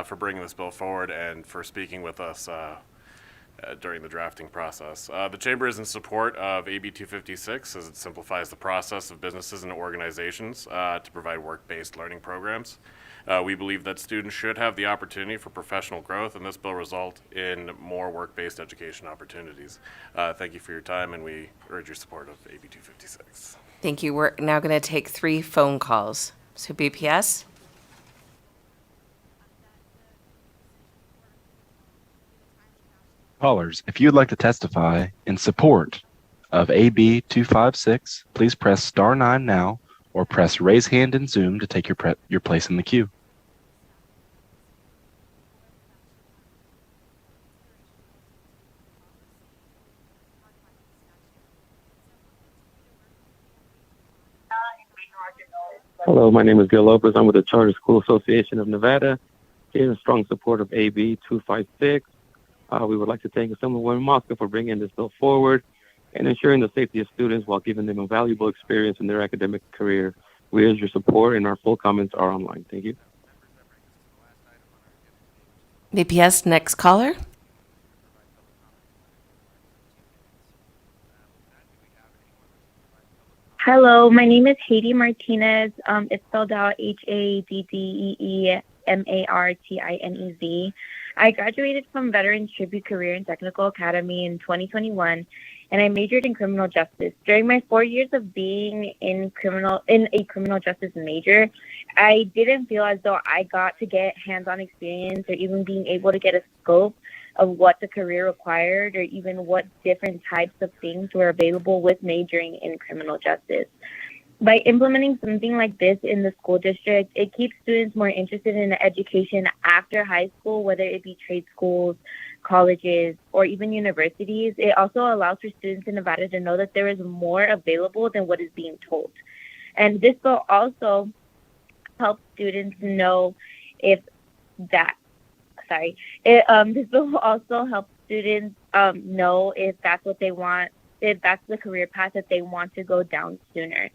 for bringing this bill forward and for speaking with us during the drafting process. The Chamber is in support of AB 256 as it simplifies the process of businesses and organizations to provide work-based learning programs. We believe that students should have the opportunity for professional growth, and this bill result in more work-based education opportunities. Thank you for your time, and we urge your support of AB 256. Thank you. We're now going to take 3 phone calls. So BPS? Callers, if you would like to testify in support of AB 256, please press star 9 now or press raise hand in Zoom to take your place in the queue. Hello, my name is Gil Lopez. I'm with the Charter School Association of Nevada. Here in strong support of AB 256. We would like to thank Assemblywoman Mosca for bringing this bill forward and ensuring the safety of students while giving them a valuable experience in their academic career. We urge your support, and our full comments are online. Thank you. BPS, next caller. Hello, my name is Haiti Martinez. It's spelled out HADDEEMARTINEZ. I graduated from Veterans Tribute Career and Technical Academy in 2021, and I majored in criminal justice. During my 4 years of being in a criminal justice major, I didn't feel as though I got to get hands-on experience or even being able to get a scope of what the career required or even what different types of things were available with majoring in criminal justice. By implementing something like this in the school district, it keeps students more interested in education after high school, whether it be trade schools, colleges, or even universities. It also allows for students in Nevada to know that there is more available than what is being told. And this will also help students know if that this will also help students know if that's what they want, if that's the career path that they want to go down sooner.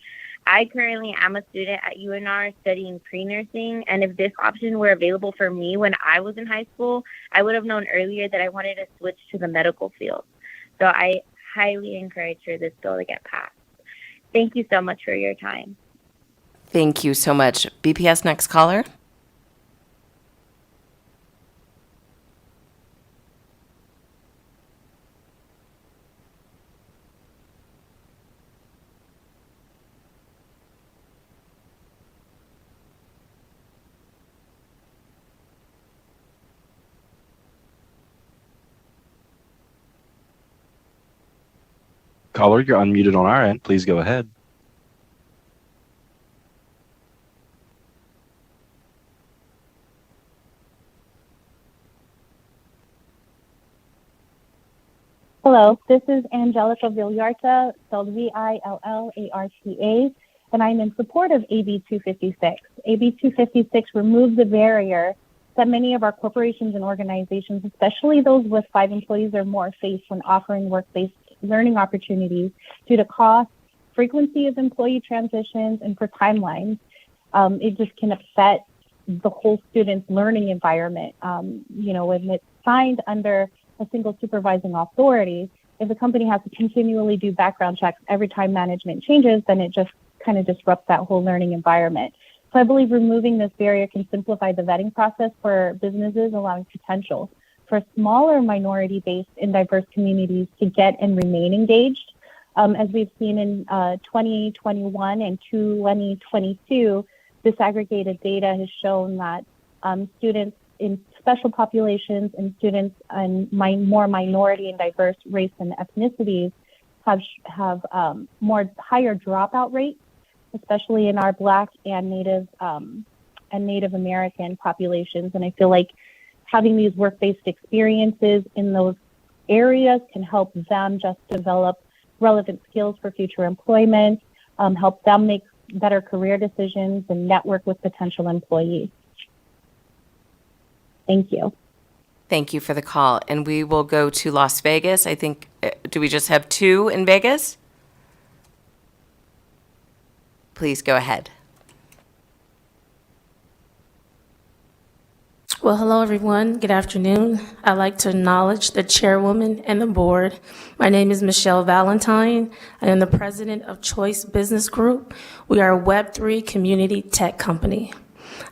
I currently am a student at UNR studying pre-nursing, and if this option were available for me when I was in high school, I would have known earlier that I wanted to switch to the medical field. So I highly encourage for this bill to get passed. Thank you so much for your time. Thank you so much. BPS, next caller. Caller, you're unmuted on our end. Please go ahead. Hello, this is Angelica Villarta, spelled Villarta, and I'm in support of AB 256. AB 256 removes the barrier that many of our corporations and organizations, especially those with 5 employees or more, face when offering work-based learning opportunities due to cost, frequency of employee transitions, and for timelines. It just can upset the whole student's learning environment. When it's signed under a single supervising authority, if the company has to continually do background checks every time management changes, then it just kind of disrupts that whole learning environment. So I believe removing this barrier can simplify the vetting process for businesses, allowing potential for smaller minority-based and diverse communities to get and remain engaged. As we've seen in 2021 and 2022, disaggregated data has shown that students in special populations and students in more minority and diverse race and ethnicities have higher dropout rates, especially in our Black and Native American populations. And I feel like having these work-based experiences in those areas can help them just develop relevant skills for future employment, help them make better career decisions, and network with potential employees. Thank you. Thank you for the call. And we will go to Las Vegas. I think, do we just have 2 in Vegas? Please go ahead. Well, hello, everyone. Good afternoon. I'd like to acknowledge the chairwoman and the board. My name is Michelle Valentine. I am the president of Choice Business Group. We are a Web3 community tech company.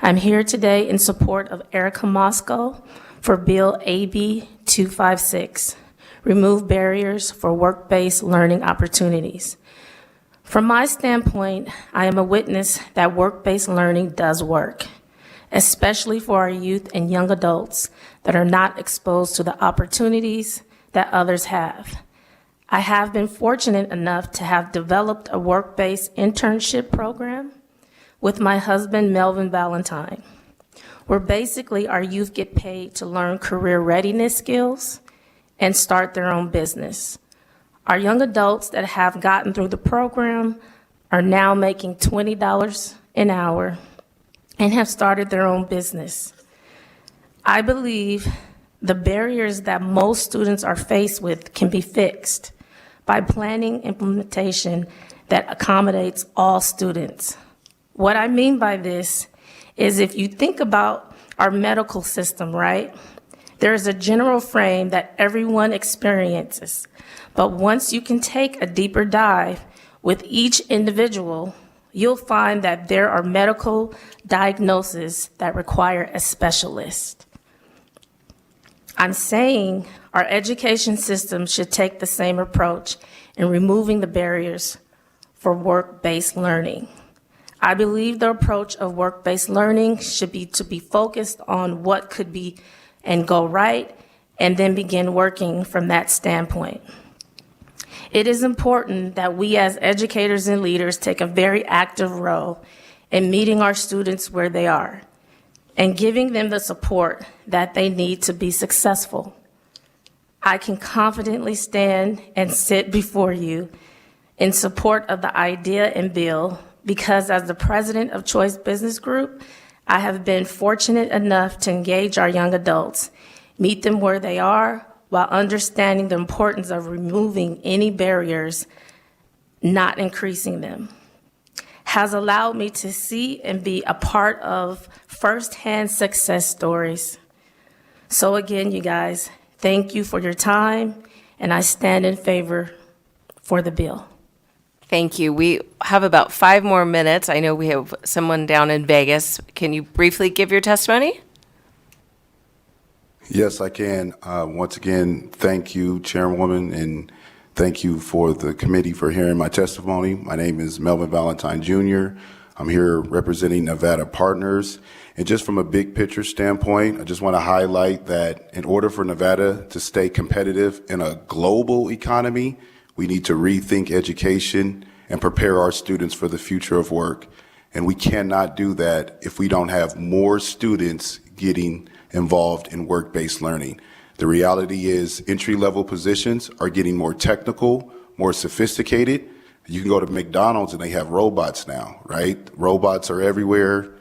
I'm here today in support of Erica Moscow for Bill AB 256, Remove Barriers for Work-Based Learning Opportunities. From my standpoint, I am a witness that work-based learning does work, especially for our youth and young adults that are not exposed to the opportunities that others have. I have been fortunate enough to have developed a work-based internship program with my husband, Melvin Valentine, where basically our youth get paid to learn career readiness skills and start their own business. Our young adults that have gotten through the program are now making $20 an hour and have started their own business. I believe the barriers that most students are faced with can be fixed by planning implementation that accommodates all students. What I mean by this is if you think about our medical system, right? There's a general frame that everyone experiences, but once you can take a deeper dive with each individual, you'll find that there are medical diagnoses that require a specialist. I'm saying our education system should take the same approach in removing the barriers for work-based learning. I believe the approach of work-based learning should be to be focused on what could be and go right, and then begin working from that standpoint. It is important that we as educators and leaders take a very active role in meeting our students where they are and giving them the support that they need to be successful. I can confidently stand and sit before you in support of the idea and bill because as the president of Choice Business Group, I have been fortunate enough to engage our young adults, meet them where they are, while understanding the importance of removing any barriers, not increasing them, has allowed me to see and be a part of firsthand success stories. So again, you guys, thank you for your time, and I stand in favor for the bill. Thank you. We have about 5 more minutes. I know we have someone down in Vegas. Can you briefly give your testimony? Yes, I can. Once again, thank you, Chairwoman, and thank you for the committee for hearing my testimony. My name is Melvin Valentine Jr. I'm here representing Nevada Partners. And just from a big picture standpoint, I just want to highlight that in order for Nevada to stay competitive in a global economy, we need to rethink education and prepare our students for the future of work. And we cannot do that if we don't have more students getting involved in work-based learning. The reality is entry-level positions are getting more technical, more sophisticated. You can go to McDonald's and they have robots now, right? Robots are everywhere.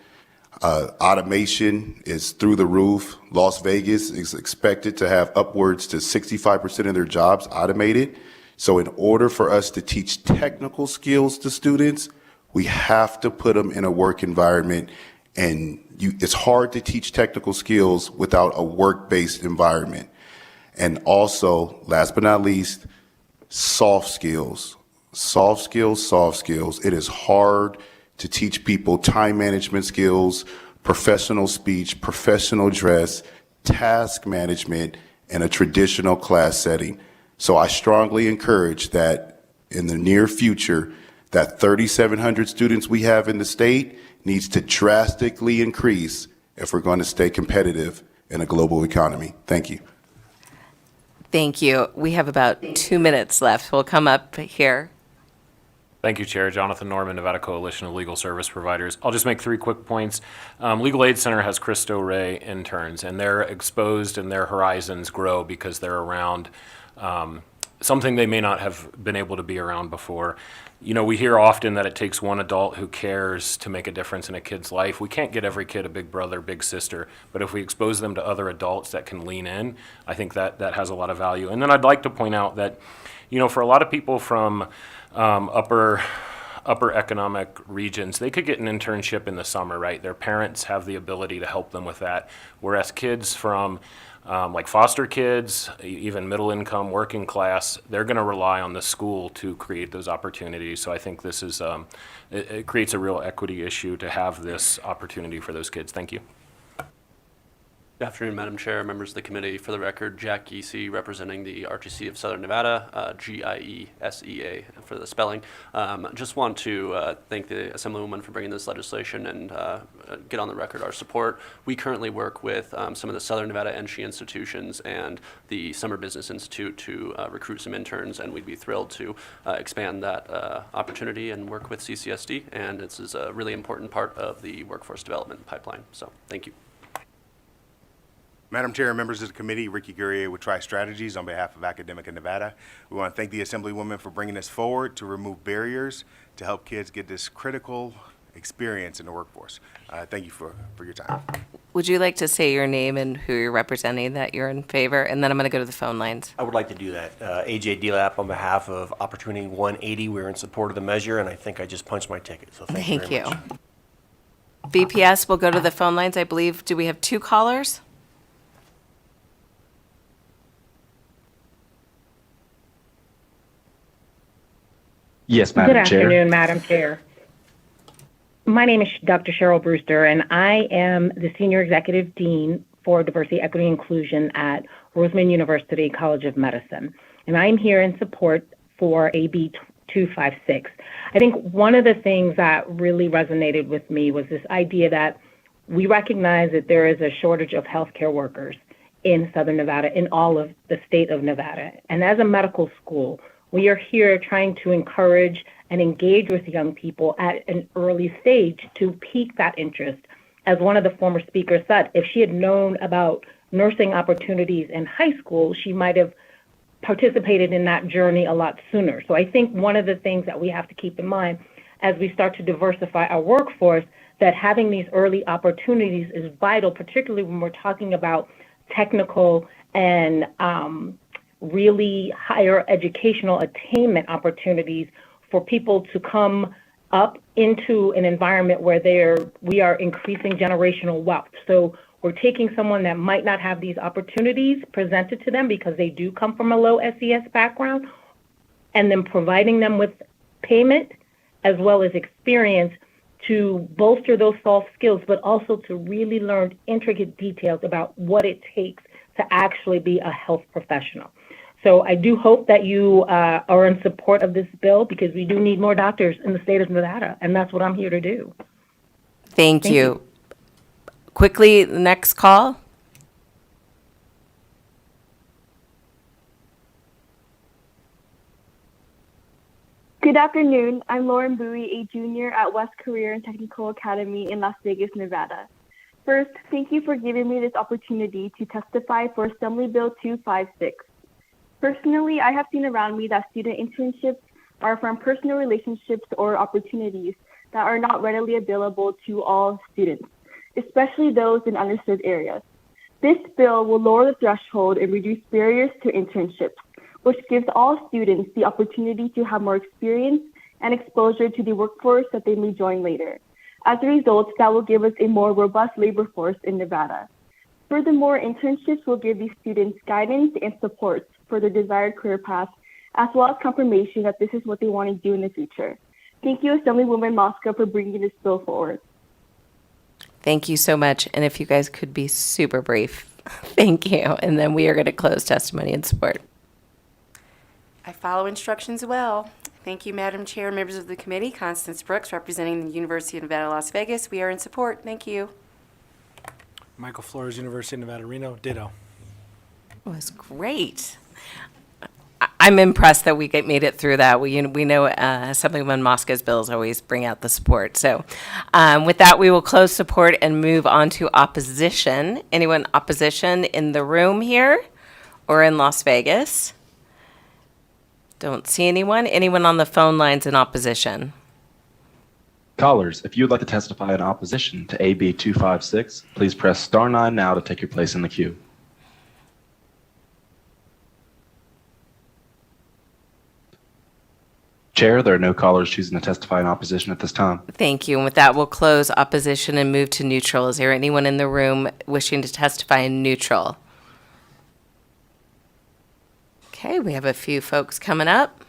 Automation is through the roof. Las Vegas is expected to have upwards to 65% of their jobs automated. So in order for us to teach technical skills to students, we have to put them in a work environment. And it's hard to teach technical skills without a work-based environment. And also, last but not least, soft skills. Soft skills, soft skills. It is hard to teach people time management skills, professional speech, professional dress, task management in a traditional class setting. So I strongly encourage that in the near future, that 3,700 students we have in the state needs to drastically increase if we're going to stay competitive in a global economy. Thank you. Thank you. We have about 2 minutes left. We'll come up here. Thank you, Chair. Jonathan Norman, Nevada Coalition of Legal Service Providers. I'll just make 3 quick points. Legal Aid Center has Cristo Rey interns, and they're exposed and their horizons grow because they're around something they may not have been able to be around before. You know, we hear often that it takes one adult who cares to make a difference in a kid's life. We can't get every kid a big brother, big sister, but if we expose them to other adults that can lean in, I think that has a lot of value. And then I'd like to point out that, you know, for a lot of people from upper upper economic regions, they could get an internship in the summer, right? Their parents have the ability to help them with that. Whereas kids from like foster kids, even middle income, working class, they're going to rely on the school to create those opportunities. So I think this is, it creates a real equity issue to have this opportunity for those kids. Thank you. Good afternoon, Madam Chair, members of the committee. For the record, Jack Giese, representing the RTC of Southern Nevada, GIESEA for the spelling. Just want to thank the Assemblywoman for bringing this legislation and get on the record our support. We currently work with some of the Southern Nevada NSHE institutions and the Summer Business Institute to recruit some interns, and we'd be thrilled to expand that opportunity and work with CCSD. And this is a really important part of the workforce development pipeline. So thank you. Madam Chair and members of the committee, Ricky Guerrier with Tri-Strategies on behalf of Academic in Nevada. We want to thank the Assemblywoman for bringing this forward to remove barriers to help kids get this critical experience in the workforce. Thank you for your time. Would you like to say your name and who you're representing, that you're in favor? And then I'm going to go to the phone lines. I would like to do that. AJ Delap on behalf of Opportunity 180. We're in support of the measure, and I think I just punched my ticket. So thank you very much. BPS will go to the phone lines. I believe, do we have 2 callers? Yes, Madam Good Chair. afternoon, Madam Chair. My name is Dr. Cheryl Brewster, and I am the Senior Executive Dean for Diversity, Equity, and Inclusion at Roseman University College of Medicine. And I'm here in support for AB 256. I think one of the things that really resonated with me was this idea that we recognize that there is a shortage of healthcare workers in Southern Nevada, in all of the state of Nevada. And as a medical school, we are here trying to encourage and engage with young people at an early stage to pique that interest. As one of the former speakers said, if she had known about nursing opportunities in high school, she might have participated in that journey a lot sooner. So I think one of the things that we have to keep in mind as we start to diversify our workforce, that having these early opportunities is vital, particularly when we're talking about technical and really higher educational attainment opportunities for people to come up into an environment where we are increasing generational wealth. So we're taking someone that might not have these opportunities presented to them because they do come from a low SES background, and then providing them with payment as well as experience to bolster those soft skills, but also to really learn intricate details about what it takes to actually be a health professional. So I do hope that you are in support of this bill, because we do need more doctors in the state of Nevada, and that's what I'm here to do. Thank you. Quickly, the next call. Good afternoon. I'm Lauren Bowie, a junior at West Career and Technical Academy in Las Vegas, Nevada. First, thank you for giving me this opportunity to testify for Assembly Bill 256. Personally, I have seen around me that student internships are from personal relationships or opportunities that are not readily available to all students, especially those in underserved areas. This bill will lower the threshold and reduce barriers to internships, which gives all students the opportunity to have more experience and exposure to the workforce that they may join later. As a result, that will give us a more robust labor force in Nevada. Furthermore, internships will give these students guidance and support for their desired career path, as well as confirmation that this is what they want to do in the future. Thank you, Assemblywoman Mosca, for bringing this bill forward. Thank you so much. And if you guys could be super brief, thank you. And then we are going to close testimony and support. I follow instructions well. Thank you, Madam Chair and members of the committee. Constance Brooks, representing the University of Nevada, Las Vegas. We are in support. Thank you. Michael Flores, University of Nevada, Reno, ditto. It was great. I'm impressed that we made it through that. We know Assemblywoman Mosca's bills always bring out the support. So with that, we will close support and move on to opposition. Anyone opposition in the room here or in Las Vegas? Don't see anyone. Anyone on the phone lines in opposition? Callers, if you would like to testify in opposition to AB 256, please press star 9 now to take your place in the queue. Chair, there are no callers choosing to testify in opposition at this time. Thank you. And with that, we'll close opposition and move to neutral. Is there anyone in the room wishing to testify in neutral? Okay, we have a few folks coming up.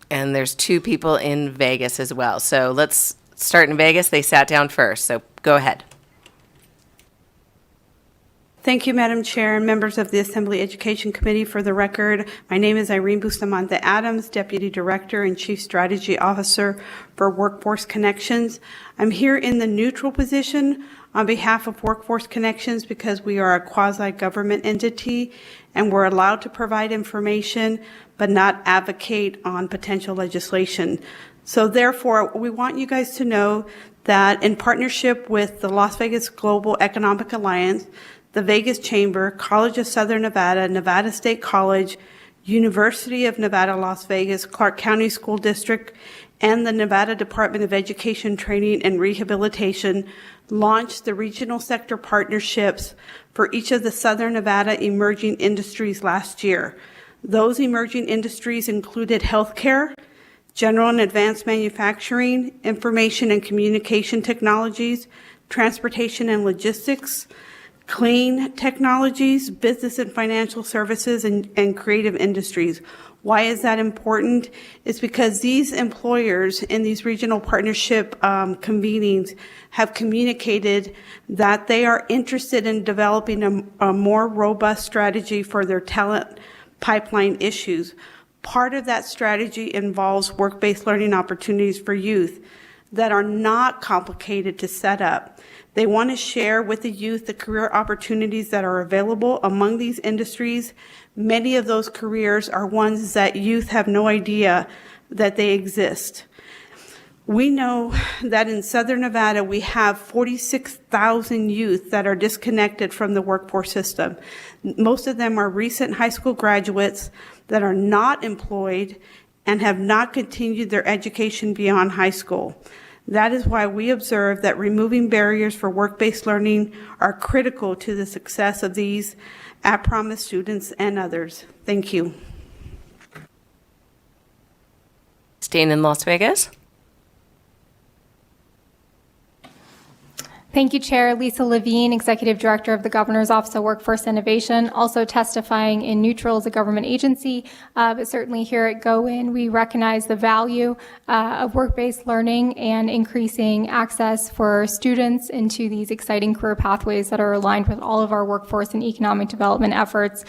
And there's 2 people in Vegas as well. So let's start in Vegas. They sat down first, so go ahead. Thank you, Madam Chair and members of the Assembly Education Committee. For the record, my name is Irene Bustamante Adams, Deputy Director and Chief Strategy Officer for Workforce Connections. I'm here in the neutral position on behalf of Workforce Connections because we are a quasi-government entity and we're allowed to provide information but not advocate on potential legislation. So therefore, we want you guys to know that in partnership with the Las Vegas Global Economic Alliance, the Vegas Chamber, College of Southern Nevada, Nevada State College, University of Nevada, Las Vegas, Clark County School District, and the Nevada Department of Education, Training, and Rehabilitation launched the regional sector partnerships for each of the Southern Nevada emerging industries last year. Those emerging industries included healthcare, general and advanced manufacturing, information and communication technologies, transportation and logistics, clean technologies, business and financial services, and creative industries. Why is that important? It's because these employers in these regional partnership convenings have communicated that they are interested in developing a more robust strategy for their talent pipeline issues. Part of that strategy involves work-based learning opportunities for youth that are not complicated to set up. They want to share with the youth the career opportunities that are available among these industries. Many of those careers are ones that youth have no idea that they exist. We know that in Southern Nevada, we have 46,000 youth that are disconnected from the workforce system. Most of them are recent high school graduates that are not employed and have not continued their education beyond high school. That is why we observe that removing barriers for work-based learning are critical to the success of these at-promise students and others. Thank you. Staying in Las Vegas. Thank you, Chair. Lisa Levine, Executive Director of the Governor's Office of Workforce Innovation, also testifying in neutral as a government agency, but certainly here at GoIn, we recognize the value of work-based learning and increasing access for students into these exciting career pathways that are aligned with all of our workforce and economic development efforts,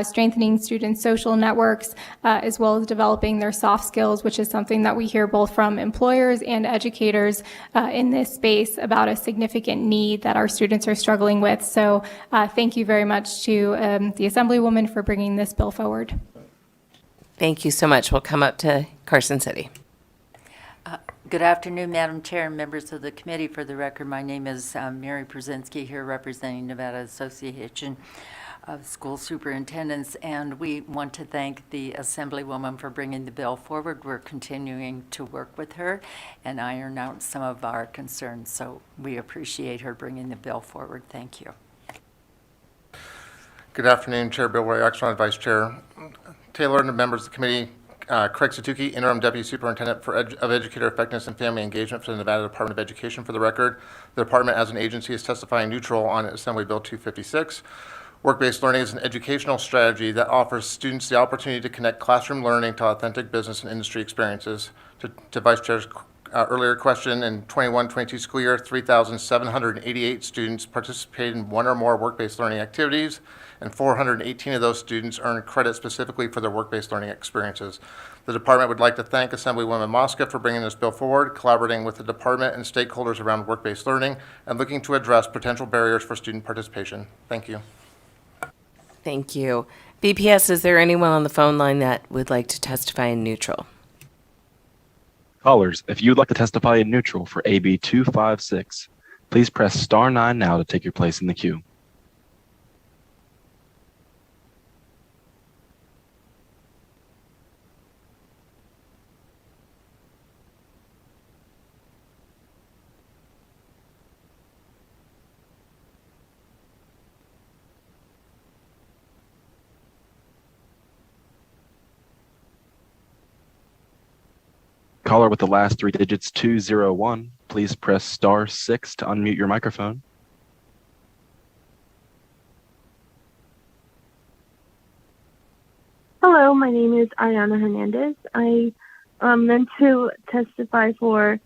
strengthening students' social networks, as well as developing their soft skills, which is something that we hear both from employers and educators in this space about a significant need that our students are struggling with. So thank you very much to the Assemblywoman for bringing this bill forward. Thank you so much. We'll come up to Carson City. Good afternoon, Madam Chair and members of the committee. For the record, my name is Mary Brzezinski, here representing Nevada Association of School Superintendents, and we want to thank the Assemblywoman for bringing the bill forward. We're continuing to work with her and iron out some of our concerns, so we appreciate her bringing the bill forward. Thank you. Good afternoon, Chair Bill Roy, excellent Vice Chair Taylor, and the members of the committee. Craig Satuki, Interim Deputy Superintendent of Educator Effectiveness and Family Engagement for the Nevada Department of Education. For the record, the department as an agency is testifying neutral on Assembly Bill 256. Work-based learning is an educational strategy that offers students the opportunity to connect classroom learning to authentic business and industry experiences. To Vice Chair's earlier question, in 21-22 school year, 3,788 students participated in one or more work-based learning activities, and 418 of those students earned credit specifically for their work-based learning experiences. The department would like to thank Assemblywoman Mosca for bringing this bill forward, collaborating with the department and stakeholders around work-based learning, and looking to address potential barriers for student participation. Thank you. Thank you. BPS, is there anyone on the phone line that would like to testify in neutral? Callers, if you would like to testify in neutral for AB 256, please press star 9 now to take your place in the queue. caller with the last three digits 201, please press *6 to unmute your microphone. Hello, my name is Ariana Hernandez. I meant to testify for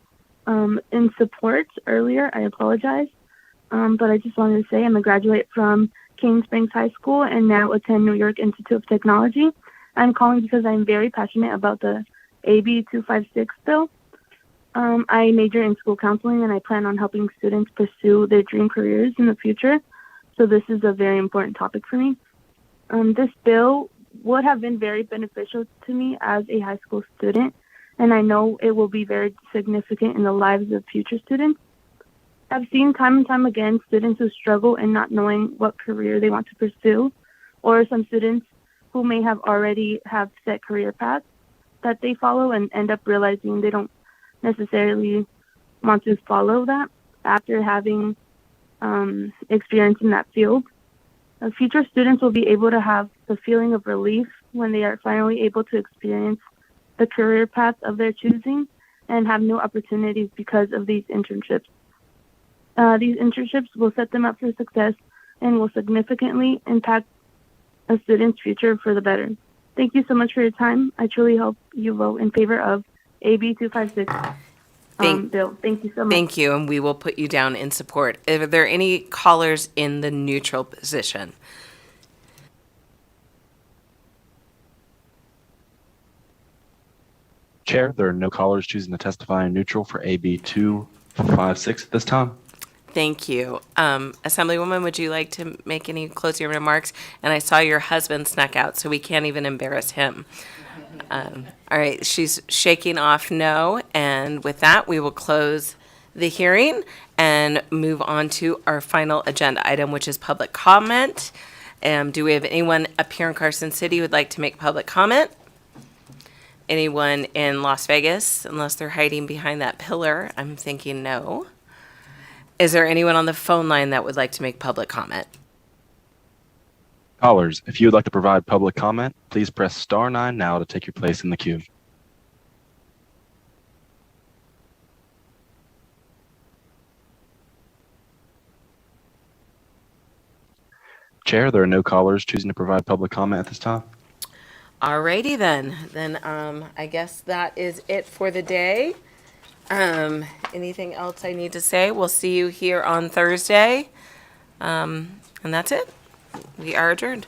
in support earlier. I apologize. But I just wanted to say I'm a graduate from Cane Springs High School and now attend New York Institute of Technology. I'm calling because I'm very passionate about the AB 256 bill. I major in school counseling and I plan on helping students pursue their dream careers in the future. So this is a very important topic for me. This bill would have been very beneficial to me as a high school student, and I know it will be very significant in the lives of future students. I've seen time and time again students who struggle in not knowing what career they want to pursue, or some students who may have already have set career paths that they follow and end up realizing they don't necessarily want to follow that after having experience in that field. Future students will be able to have the feeling of relief when they are finally able to experience the career path of their choosing and have new opportunities because of these internships. These internships will set them up for success and will significantly impact a student's future for the better. Thank you so much for your time. I truly hope you vote in favor of AB 256 bill. Thank you so much. Thank you, and we will put you down in support. Are there any callers in the neutral position? Chair, there are no callers choosing to testify in neutral for AB 256 at this time. Thank you. Assemblywoman, would you like to make any closing remarks? And I saw your husband snuck out, so we can't even embarrass him. All right, she's shaking off no, and with that, we will close the hearing and move on to our final agenda item, which is public comment. Do we have anyone up here in Carson City who would like to make public comment? Anyone in Las Vegas, unless they're hiding behind that pillar? I'm thinking no. Is there anyone on the phone line that would like to make public comment? Callers, if you would like to provide public comment, please press *9 now to take your place in the queue. Chair, there are no callers choosing to provide public comment at this time. Alrighty then. Then I guess that is it for the day. Anything else I need to say? We'll see you here on Thursday. And that's it. We are adjourned.